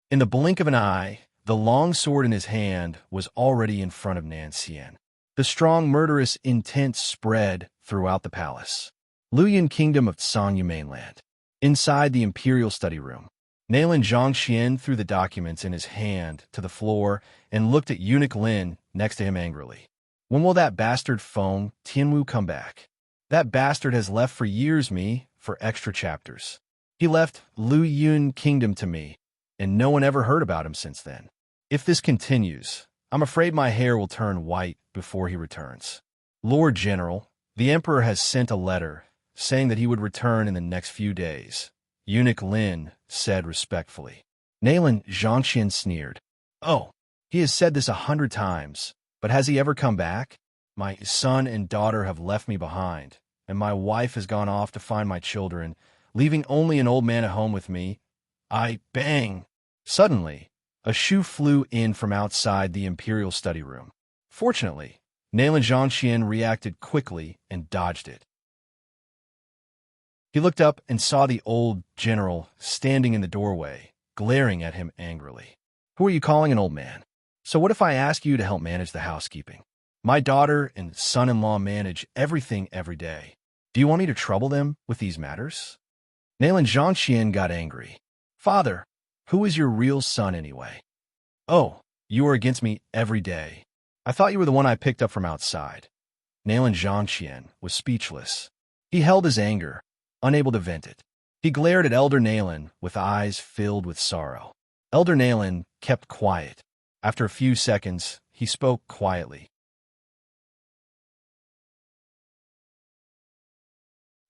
In the blink of an eye, the long sword in his hand was already in front of Nansien. The strong, murderous intent spread throughout the palace. Luoyuan Kingdom of Sanya Mainland. Inside the Imperial Study Room, Naylan Zhongxian threw the documents in his hand to the floor and looked at Eunuch Lin next to him angrily. "When will that bastard Feng Tianwu come back? That bastard has left for years me for extra chapters. He left Luoyuan Kingdom to me, and no one ever heard about him since then. If this continues, I'm afraid my hair will turn white before he returns. Lord General, the Emperor has sent a letter saying that he would return in the next few days," Eunuch Lin said respectfully. Naylan Zhongxian sneered. "Oh, he has said this 100 times, but has he ever come back? My son and daughter have left me behind, and my wife has gone off to find my children, leaving only an old man at home with me. Bang!" Suddenly, a shoe flew in from outside the Imperial Study Room. Fortunately, Naylan Zhongxian reacted quickly and dodged it. He looked up and saw the old general standing in the doorway, glaring at him angrily. "Who are you calling an old man? So what if I ask you to help manage the housekeeping? My daughter and son-in-law manage everything every day. Do you want me to trouble them with these matters?" Naylan Zhongxian got angry. "Father, who is your real son anyway? Oh, you are against me every day. I thought you were the one I picked up from outside." Naylan Zhongxian was speechless. He held his anger, unable to vent it. He glared at Elder Naylan with eyes filled with sorrow. Elder Naylan kept quiet. After a few seconds, he spoke quietly.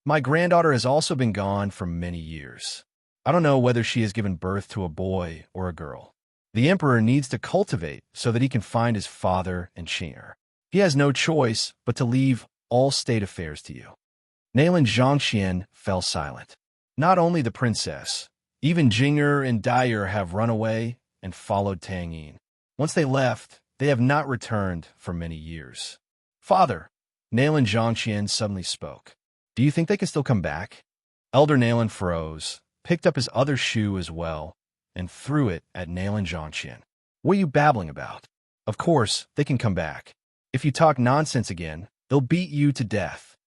"My granddaughter has also been gone for many years. I don't know whether she has given birth to a boy or a girl. The Emperor needs to cultivate so that he can find his father and Qinger. He has no choice but to leave all state affairs to you." Naylan Zhongxian fell silent. Not only the princess, even Jinger and Dyer have run away and followed Tang Yin. Once they left, they have not returned for many years. "Father," Naylan Zhongxian suddenly spoke, "do you think they can still come back?" Elder Naylan froze, picked up his other shoe as well, and threw it at Naylan Zhongxian. "What are you babbling about? Of course, they can come back. If you talk nonsense again, they'll beat you to death."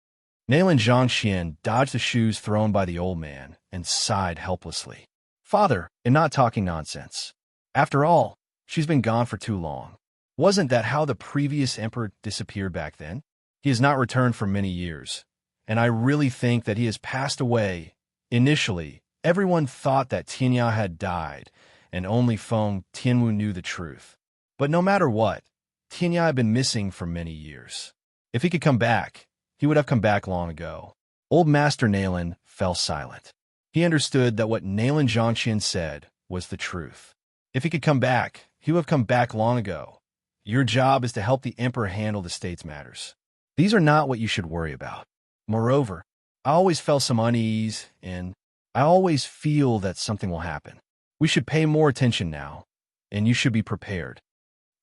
Naylan Zhongxian dodged the shoes thrown by the old man and sighed helplessly. "Father, in not talking nonsense. After all, she's been gone for too long. Wasn't that how the previous emperor disappeared back then? He has not returned for many years, and I really think that he has passed away. Initially, everyone thought that Tianya had died, and only Feng Tianwu knew the truth. But no matter what, Tianya had been missing for many years. If he could come back, he would have come back long ago." Old Master Naylan fell silent. He understood that what Naylan Zhongxian said was the truth. If he could come back, he would have come back long ago. Your job is to help the Emperor handle the state's matters. These are not what you should worry about. Moreover, I always felt some unease, and I always feel that something will happen. We should pay more attention now, and you should be prepared.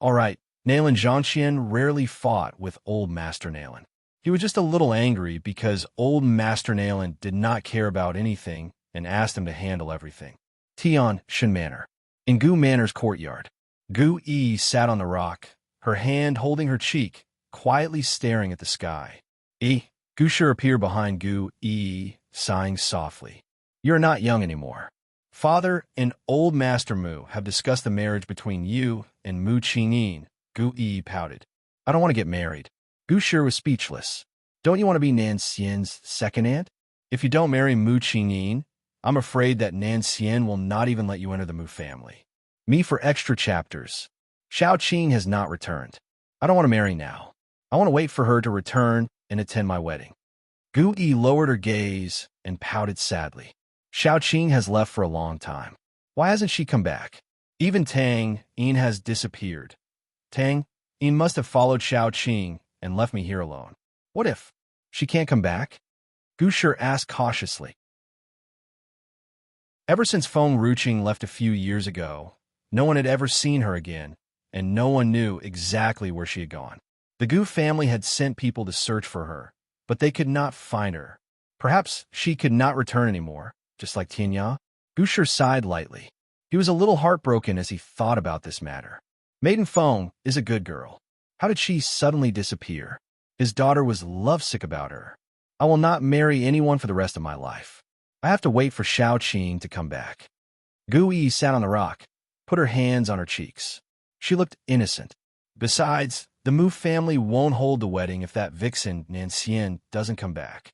All right, Naylan Zhongxian rarely fought with Old Master Naylan. He was just a little angry because Old Master Naylan did not care about anything and asked him to handle everything. Tian Shen Manor. In Gu Manor's courtyard, Gu Yi sat on the rock, her hand holding her cheek, quietly staring at the sky. Gu Shi appeared behind Gu Yi, sighing softly. "You're not young anymore. Father and Old Master Mu have discussed the marriage between you and Mu Qingyin." Gu Yi pouted. "I don't want to get married." Gu Shi was speechless. "Don't you want to be Nanxian's second aunt? If you don't marry Mu Qingyin, I'm afraid that Nanxian will not even let you enter the Mu family. Me for extra chapters. Xiao Qing has not returned. I don't want to marry now. I want to wait for her to return and attend my wedding." Gu Yi lowered her gaze and pouted sadly. "Xiao Qing has left for a long time. Why hasn't she come back? Even Tang Yin has disappeared. Tang Yin must have followed Xiao Qing and left me here alone. What if she can't come back?" Gu Shi asked cautiously. Ever since Feng Ruqing left a few years ago, no one had ever seen her again, and no one knew exactly where she had gone. The Gu family had sent people to search for her, but they could not find her. Perhaps she could not return anymore, just like Tianya. Gusher sighed lightly. He was a little heartbroken as he thought about this matter. Maiden Feng is a good girl. How did she suddenly disappear? His daughter was lovesick about her. I will not marry anyone for the rest of my life. I have to wait for Xiao Qing to come back. Gu Yi sat on the rock, put her hands on her cheeks. She looked innocent. Besides, the Mu family won't hold the wedding if that vixen, Nanxian, doesn't come back.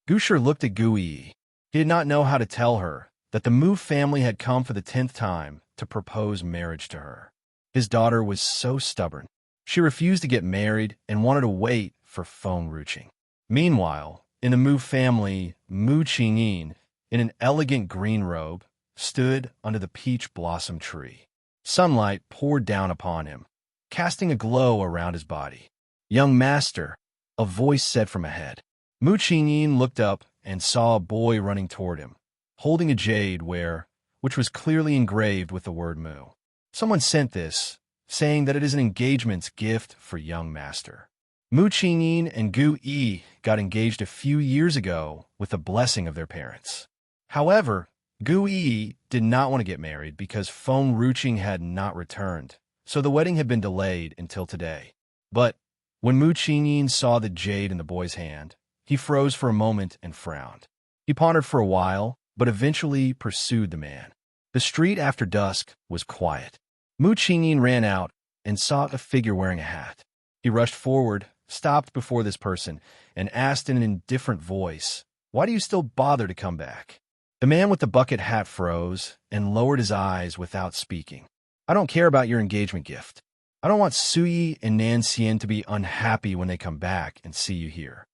Gusher looked at Gu Yi. He did not know how to tell her that the Mu family had come for the 10th time to propose marriage to her. His daughter was so stubborn. She refused to get married and wanted to wait for Feng Ruqing. Meanwhile, in the Mu family, Mu Qingyin, in an elegant green robe, stood under the peach blossom tree. Sunlight poured down upon him, casting a glow around his body. "Young master," a voice said from ahead. Mu Qingyin looked up and saw a boy running toward him, holding a jade which was clearly engraved with the word Mu. Someone sent this, saying that it is an engagement gift for young master. Mu Qingyin and Gu Yi got engaged a few years ago with the blessing of their parents. However, Gu Yi did not want to get married because Feng Ruqing had not returned, so the wedding had been delayed until today. But when Mu Qingyin saw the jade in the boy's hand, he froze for a moment and frowned. He pondered for a while, but eventually pursued the man. The street after dusk was quiet. Mu Qingyin ran out and saw a figure wearing a hat. He rushed forward, stopped before this person, and asked in an indifferent voice, "Why do you still bother to come back?" The man with the bucket hat froze and lowered his eyes without speaking. "I don't care about your engagement gift. I don't want Suyi and Nanxian to be unhappy when they come back and see you here."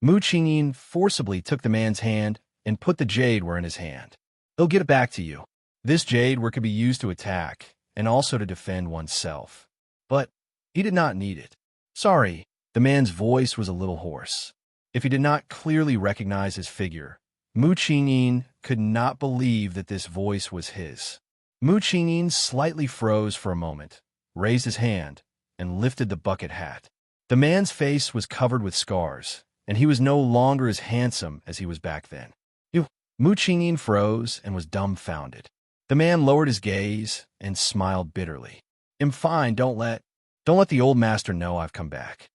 Mu Qingyin forcibly took the man's hand and put the jade ware in his hand. "He'll get it back to you. This jade ware could be used to attack and also to defend oneself. But he did not need it." "Sorry." The man's voice was a little hoarse. If he did not clearly recognize his figure, Mu Qingyin could not believe that this voice was his. Mu Qingyin slightly froze for a moment, raised his hand, and lifted the bucket hat. The man's face was covered with scars, and he was no longer as handsome as he was back then. Mu Qingyin froze and was dumbfounded. The man lowered his gaze and smiled bitterly. "I'm fine, don't let the old master know I've come back."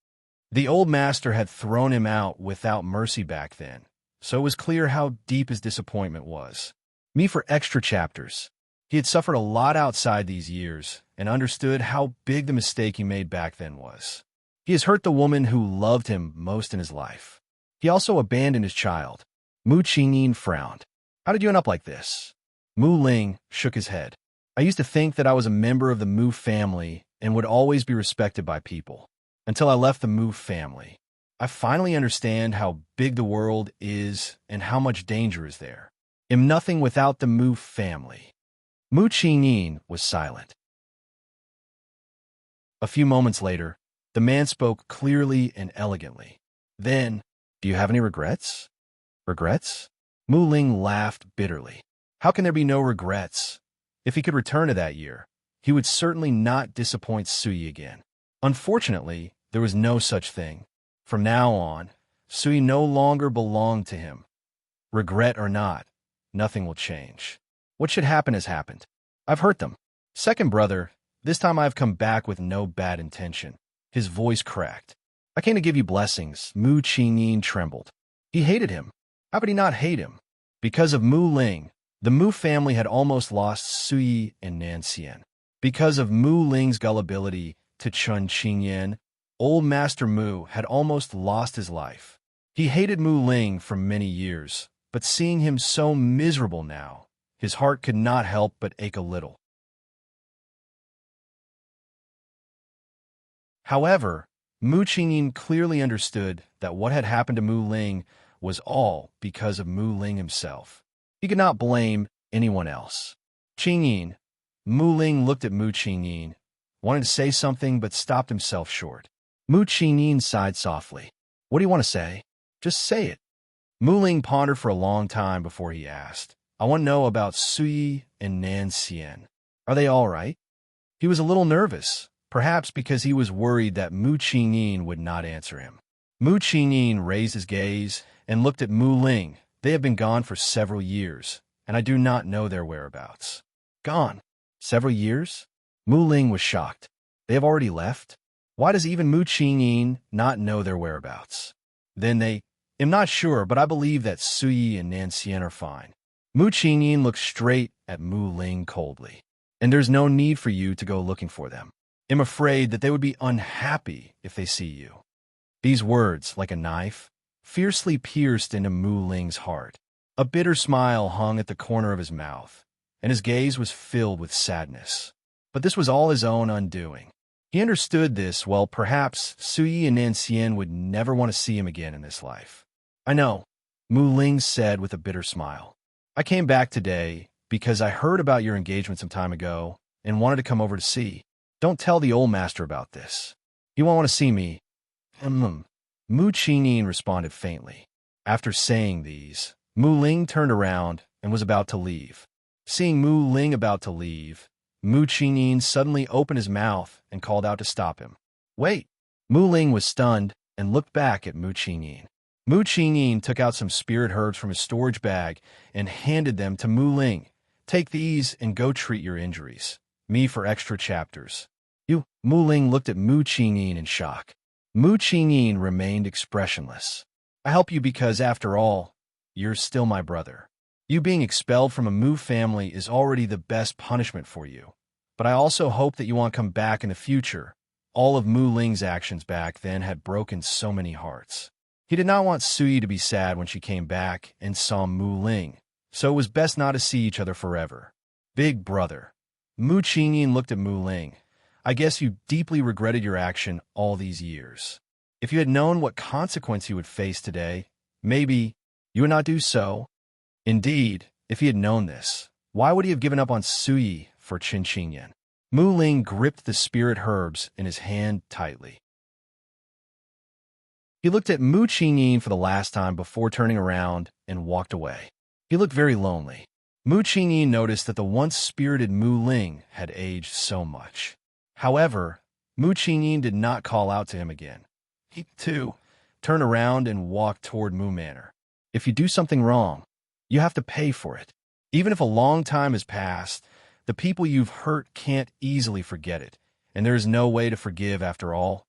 The old master had thrown him out without mercy back then, so it was clear how deep his disappointment was. Me for extra chapters. He had suffered a lot outside these years and understood how big the mistake he made back then was. He has hurt the woman who loved him most in his life. He also abandoned his child. Mu Qingyin frowned. "How did you end up like this?" Mu Ling shook his head. "I used to think that I was a member of the Mu family and would always be respected by people. Until I left the Mu family. I finally understand how big the world is and how much danger is there. Am nothing without the Mu family." Mu Qingyin was silent. A few moments later, the man spoke clearly and elegantly. "Then, do you have any regrets?" "Regrets?" Mu Ling laughed bitterly. "How can there be no regrets? If he could return to that year, he would certainly not disappoint Suyi again. Unfortunately, there was no such thing. From now on, Suyi no longer belonged to him. Regret or not, nothing will change. What should happen has happened. I've hurt them. Second brother, this time I have come back with no bad intention." His voice cracked. "I came to give you blessings." Mu Qingyin trembled. He hated him. How could he not hate him? Because of Mu Ling, the Mu family had almost lost Suyi and Nanxian. Because of Mu Ling's gullibility to Chun Qingyan, old Master Mu had almost lost his life. He hated Mu Ling for many years, but seeing him so miserable now, his heart could not help but ache a little. However, Mu Qingyin clearly understood that what had happened to Mu Ling was all because of Mu Ling himself. He could not blame anyone else. "Qingyin." Mu Ling looked at Mu Qingyin, wanted to say something but stopped himself short. Mu Qingyin sighed softly. "What do you want to say? Just say it." Mu Ling pondered for a long time before he asked, I want to know about Suyi and Nan Xian. Are they all right? He was a little nervous, perhaps because he was worried that Mu Qingyin would not answer him. Mu Qingyin raised his gaze and looked at Mu Ling. They have been gone for several years, and I do not know their whereabouts. Gone? Several years? Mu Ling was shocked. They have already left? Why does even Mu Qingyin not know their whereabouts? Then they... I'm not sure, but I believe that Suyi and Nan Xian are fine. Mu Qingyin looked straight at Mu Ling coldly. And there's no need for you to go looking for them. I'm afraid that they would be unhappy if they see you. These words, like a knife, fiercely pierced into Mu Ling's heart. A bitter smile hung at the corner of his mouth, and his gaze was filled with sadness. But this was all his own undoing. He understood this, well, perhaps Suyi and Nan Xian would never want to see him again in this life. I know, Mu Ling said with a bitter smile. I came back today because I heard about your engagement some time ago and wanted to come over to see. Don't tell the old master about this. He won't want to see me. Mu Qingyin responded faintly. After saying these, Mu Ling turned around and was about to leave. Seeing Mu Ling about to leave, Mu Qingyin suddenly opened his mouth and called out to stop him. Wait! Mu Ling was stunned and looked back at Mu Qingyin. Mu Qingyin took out some spirit herbs from his storage bag and handed them to Mu Ling. Take these and go treat your injuries. Me for extra chapters. You, Mu Ling looked at Mu Qingyin in shock. Mu Qingyin remained expressionless. I help you because, after all, you're still my brother. You being expelled from a Mu family is already the best punishment for you. But I also hope that you won't come back in the future. All of Mu Ling's actions back then had broken so many hearts. He did not want Suyi to be sad when she came back and saw Mu Ling, so it was best not to see each other forever. Big brother. Mu Qingyin looked at Mu Ling. I guess you deeply regretted your action all these years. If you had known what consequence you would face today, maybe you would not do so. Indeed, if he had known this, why would he have given up on Suyi for Qin Qingyan? Mu Ling gripped the spirit herbs in his hand tightly. He looked at Mu Qingyin for the last time before turning around and walked away. He looked very lonely. Mu Qingyin noticed that the once spirited Mu Ling had aged so much. However, Mu Qingyin did not call out to him again. He, too, turned around and walked toward Mu Manor. If you do something wrong, you have to pay for it. Even if a long time has passed, the people you've hurt can't easily forget it, and there is no way to forgive after all.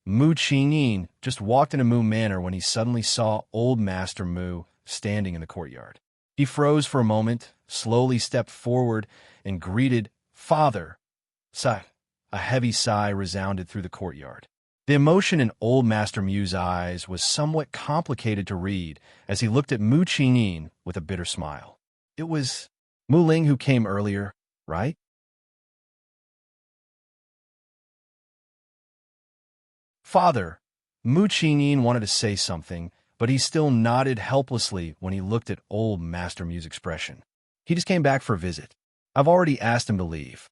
Mu Qingyin just walked into Mu Manor when he suddenly saw old Master Mu standing in the courtyard. He froze for a moment, slowly stepped forward, and greeted, Father. Sigh. A heavy sigh resounded through the courtyard. The emotion in old Master Mu's eyes was somewhat complicated to read as he looked at Mu Qingyin with a bitter smile. It was Mu Ling who came earlier, right? Father, Mu Qingyin wanted to say something, but he still nodded helplessly when he looked at old Master Mu's expression. He just came back for a visit. I've already asked him to leave.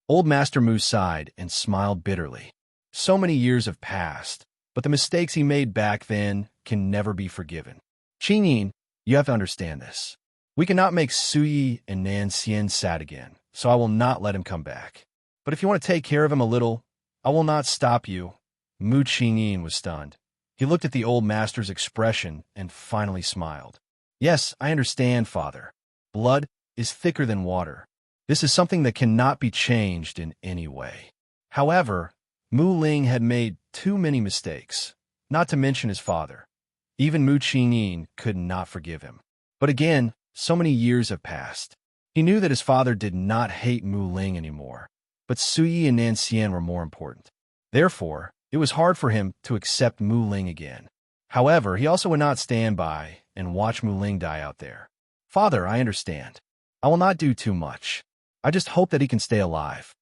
Old Master Mu sighed and smiled bitterly. So many years have passed, but the mistakes he made back then can never be forgiven. Qingyin, you have to understand this. We cannot make Suyi and Nan Xian sad again, so I will not let him come back. But if you want to take care of him a little, I will not stop you. Mu Qingyin was stunned. He looked at the old master's expression and finally smiled. Yes, I understand, Father. Blood is thicker than water. This is something that cannot be changed in any way. However, Mu Ling had made too many mistakes, not to mention his father. Even Mu Qingyin could not forgive him. But again, so many years have passed. He knew that his father did not hate Mu Ling anymore, but Suyi and Nan Xian were more important. Therefore, it was hard for him to accept Mu Ling again. However, he also would not stand by and watch Mu Ling die out there. Father, I understand. I will not do too much. I just hope that he can stay alive.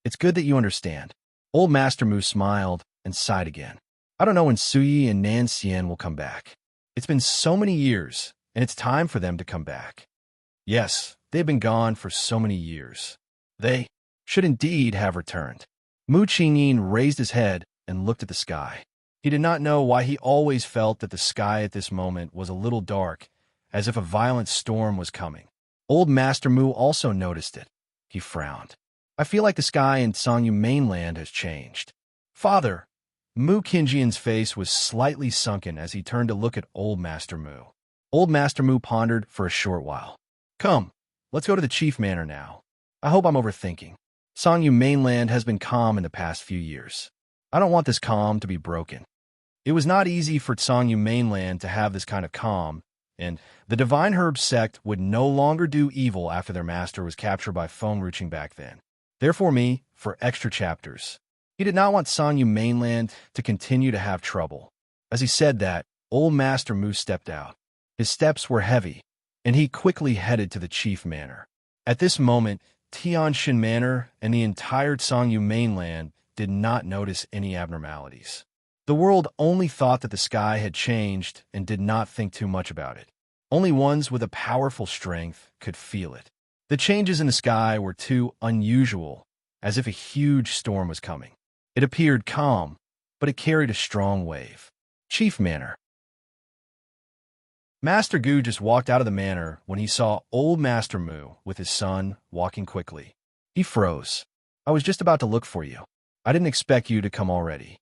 It's good that you understand. Old Master Mu smiled and sighed again. I don't know when Suyi and Nan Xian will come back. It's been so many years, and it's time for them to come back. Yes, they've been gone for so many years. They should indeed have returned. Mu Qingyin raised his head and looked at the sky. He did not know why he always felt that the sky at this moment was a little dark, as if a violent storm was coming. Old Master Mu also noticed it. He frowned. I feel like the sky in Sangyu mainland has changed. Father, Mu Qingjian's face was slightly sunken as he turned to look at Old Master Mu. Old Master Mu pondered for a short while. Come, let's go to the chief manor now. I hope I'm overthinking. Sangyu mainland has been calm in the past few years. I don't want this calm to be broken. It was not easy for Sangyu mainland to have this kind of calm, and the Divine Herb sect would no longer do evil after their master was captured by Feng Ruching back then. Therefore me, for extra chapters. He did not want Sangyu mainland to continue to have trouble. As he said that, Old Master Mu stepped out. His steps were heavy, and he quickly headed to the chief manor. At this moment, Tianshan Manor and the entire Sangyu mainland did not notice any abnormalities. The world only thought that the sky had changed and did not think too much about it. Only ones with a powerful strength could feel it. The changes in the sky were too unusual, as if a huge storm was coming. It appeared calm, but it carried a strong wave. Chief Manor. Master Gu just walked out of the manor when he saw Old Master Mu with his son walking quickly. He froze. I was just about to look for you. I didn't expect you to come already.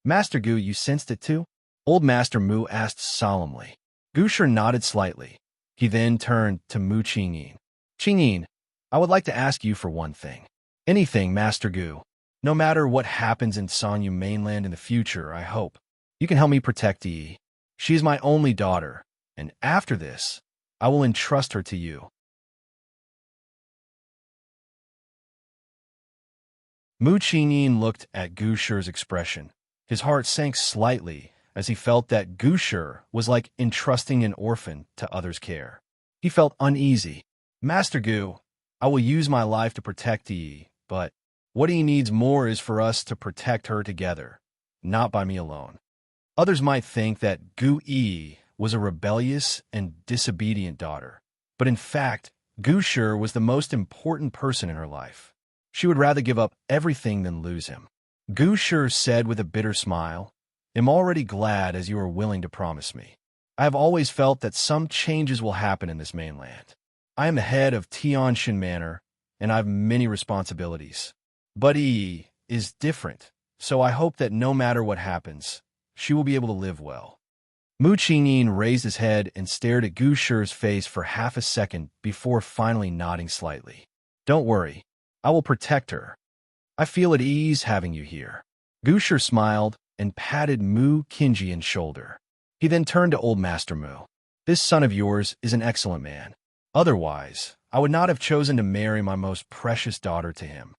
Master Gu, you sensed it too? Old Master Mu asked solemnly. Gusher nodded slightly. He then turned to Mu Qingyin. Qingyin, I would like to ask you for one thing. Anything, Master Gu. No matter what happens in Sangyu mainland in the future, I hope. You can help me protect Yi. She is my only daughter, and after this, I will entrust her to you. Mu Qingyin looked at Gusher's expression. His heart sank slightly as he felt that Gusher was like entrusting an orphan to others' care. He felt uneasy. Master Gu, I will use my life to protect Yi, but what he needs more is for us to protect her together, not by me alone. Others might think that Gu Yi was a rebellious and disobedient daughter, but in fact, Gusher was the most important person in her life. She would rather give up everything than lose him. Gusher said with a bitter smile, I'm already glad as you are willing to promise me. I have always felt that some changes will happen in this mainland. I am the head of Tianshan Manor, and I have many responsibilities. But Yi is different, so I hope that no matter what happens, she will be able to live well. Mu Qingyin raised his head and stared at Gusher's face for half a second before finally nodding slightly. Don't worry, I will protect her. I feel at ease having you here. Gusher smiled and patted Mu Qingyian's shoulder. He then turned to Old Master Mu. This son of yours is an excellent man. Otherwise, I would not have chosen to marry my most precious daughter to him.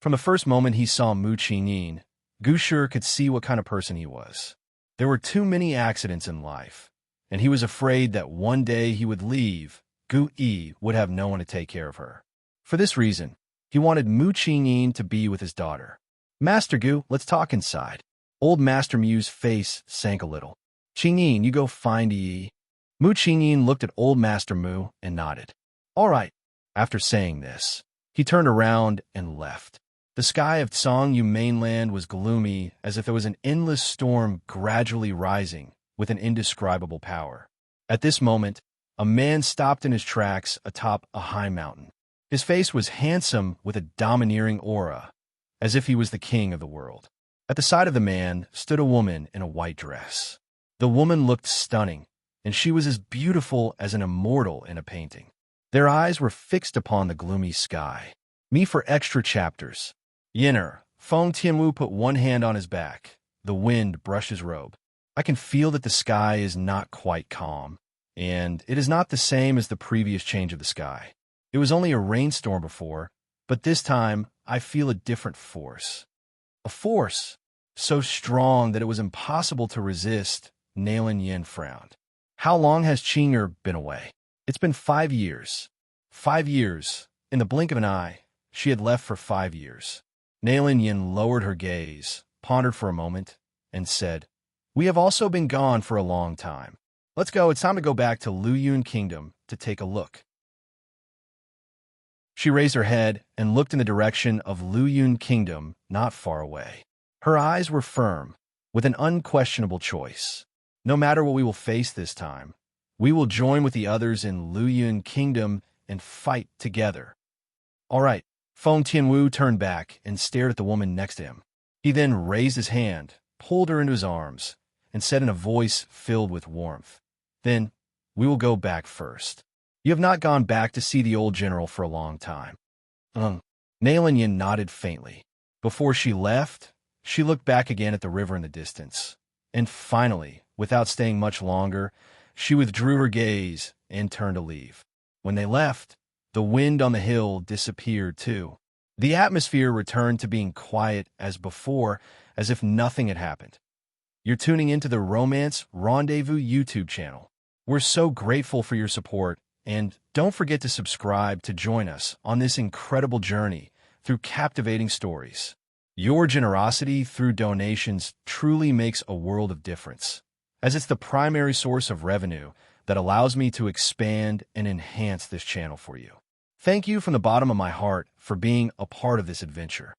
From the first moment he saw Mu Qingyin, Gusher could see what kind of person he was. There were too many accidents in life, and he was afraid that one day he would leave, Gu Yi would have no one to take care of her. For this reason, he wanted Mu Qingyin to be with his daughter. Master Gu, let's talk inside. Old Master Mu's face sank a little. Qingyin, you go find Yi. Mu Qingyin looked at Old Master Mu and nodded. All right. After saying this, he turned around and left. The sky of Sangyu mainland was gloomy, as if there was an endless storm gradually rising with an indescribable power. At this moment, a man stopped in his tracks atop a high mountain. His face was handsome with a domineering aura, as if he was the king of the world. At the side of the man stood a woman in a white dress. The woman looked stunning, and she was as beautiful as an immortal in a painting. Their eyes were fixed upon the gloomy sky. Me for extra chapters. Yinner, Feng Tianwu put one hand on his back. The wind brushed his robe. I can feel that the sky is not quite calm, and it is not the same as the previous change of the sky. It was only a rainstorm before, but this time I feel a different force. A force so strong that it was impossible to resist. Nailin Yin frowned. How long has Qinger been away? It's been 5 years. 5 years. In the blink of an eye, she had left for 5 years. Nailin Yin lowered her gaze, pondered for a moment, and said, We have also been gone for a long time. Let's go. It's time to go back to Luyun Kingdom to take a look. She raised her head and looked in the direction of Luyun Kingdom, not far away. Her eyes were firm, with an unquestionable choice. No matter what we will face this time, We will join with the others in Luyuan Kingdom and fight together. All right. Feng Tianwu turned back and stared at the woman next to him. He then raised his hand, pulled her into his arms, and said in a voice filled with warmth, "Then, we will go back first. You have not gone back to see the old general for a long time." Nailanyan nodded faintly. Before she left, she looked back again at the river in the distance. And finally, without staying much longer, she withdrew her gaze and turned to leave. When they left, the wind on the hill disappeared too. The atmosphere returned to being quiet as before, as if nothing had happened. You're tuning into the Romance Rendezvous YouTube channel. We're so grateful for your support, and don't forget to subscribe to join us on this incredible journey through captivating stories. Your generosity through donations truly makes a world of difference, as it's the primary source of revenue that allows me to expand and enhance this channel for you. Thank you from the bottom of my heart for being a part of this adventure.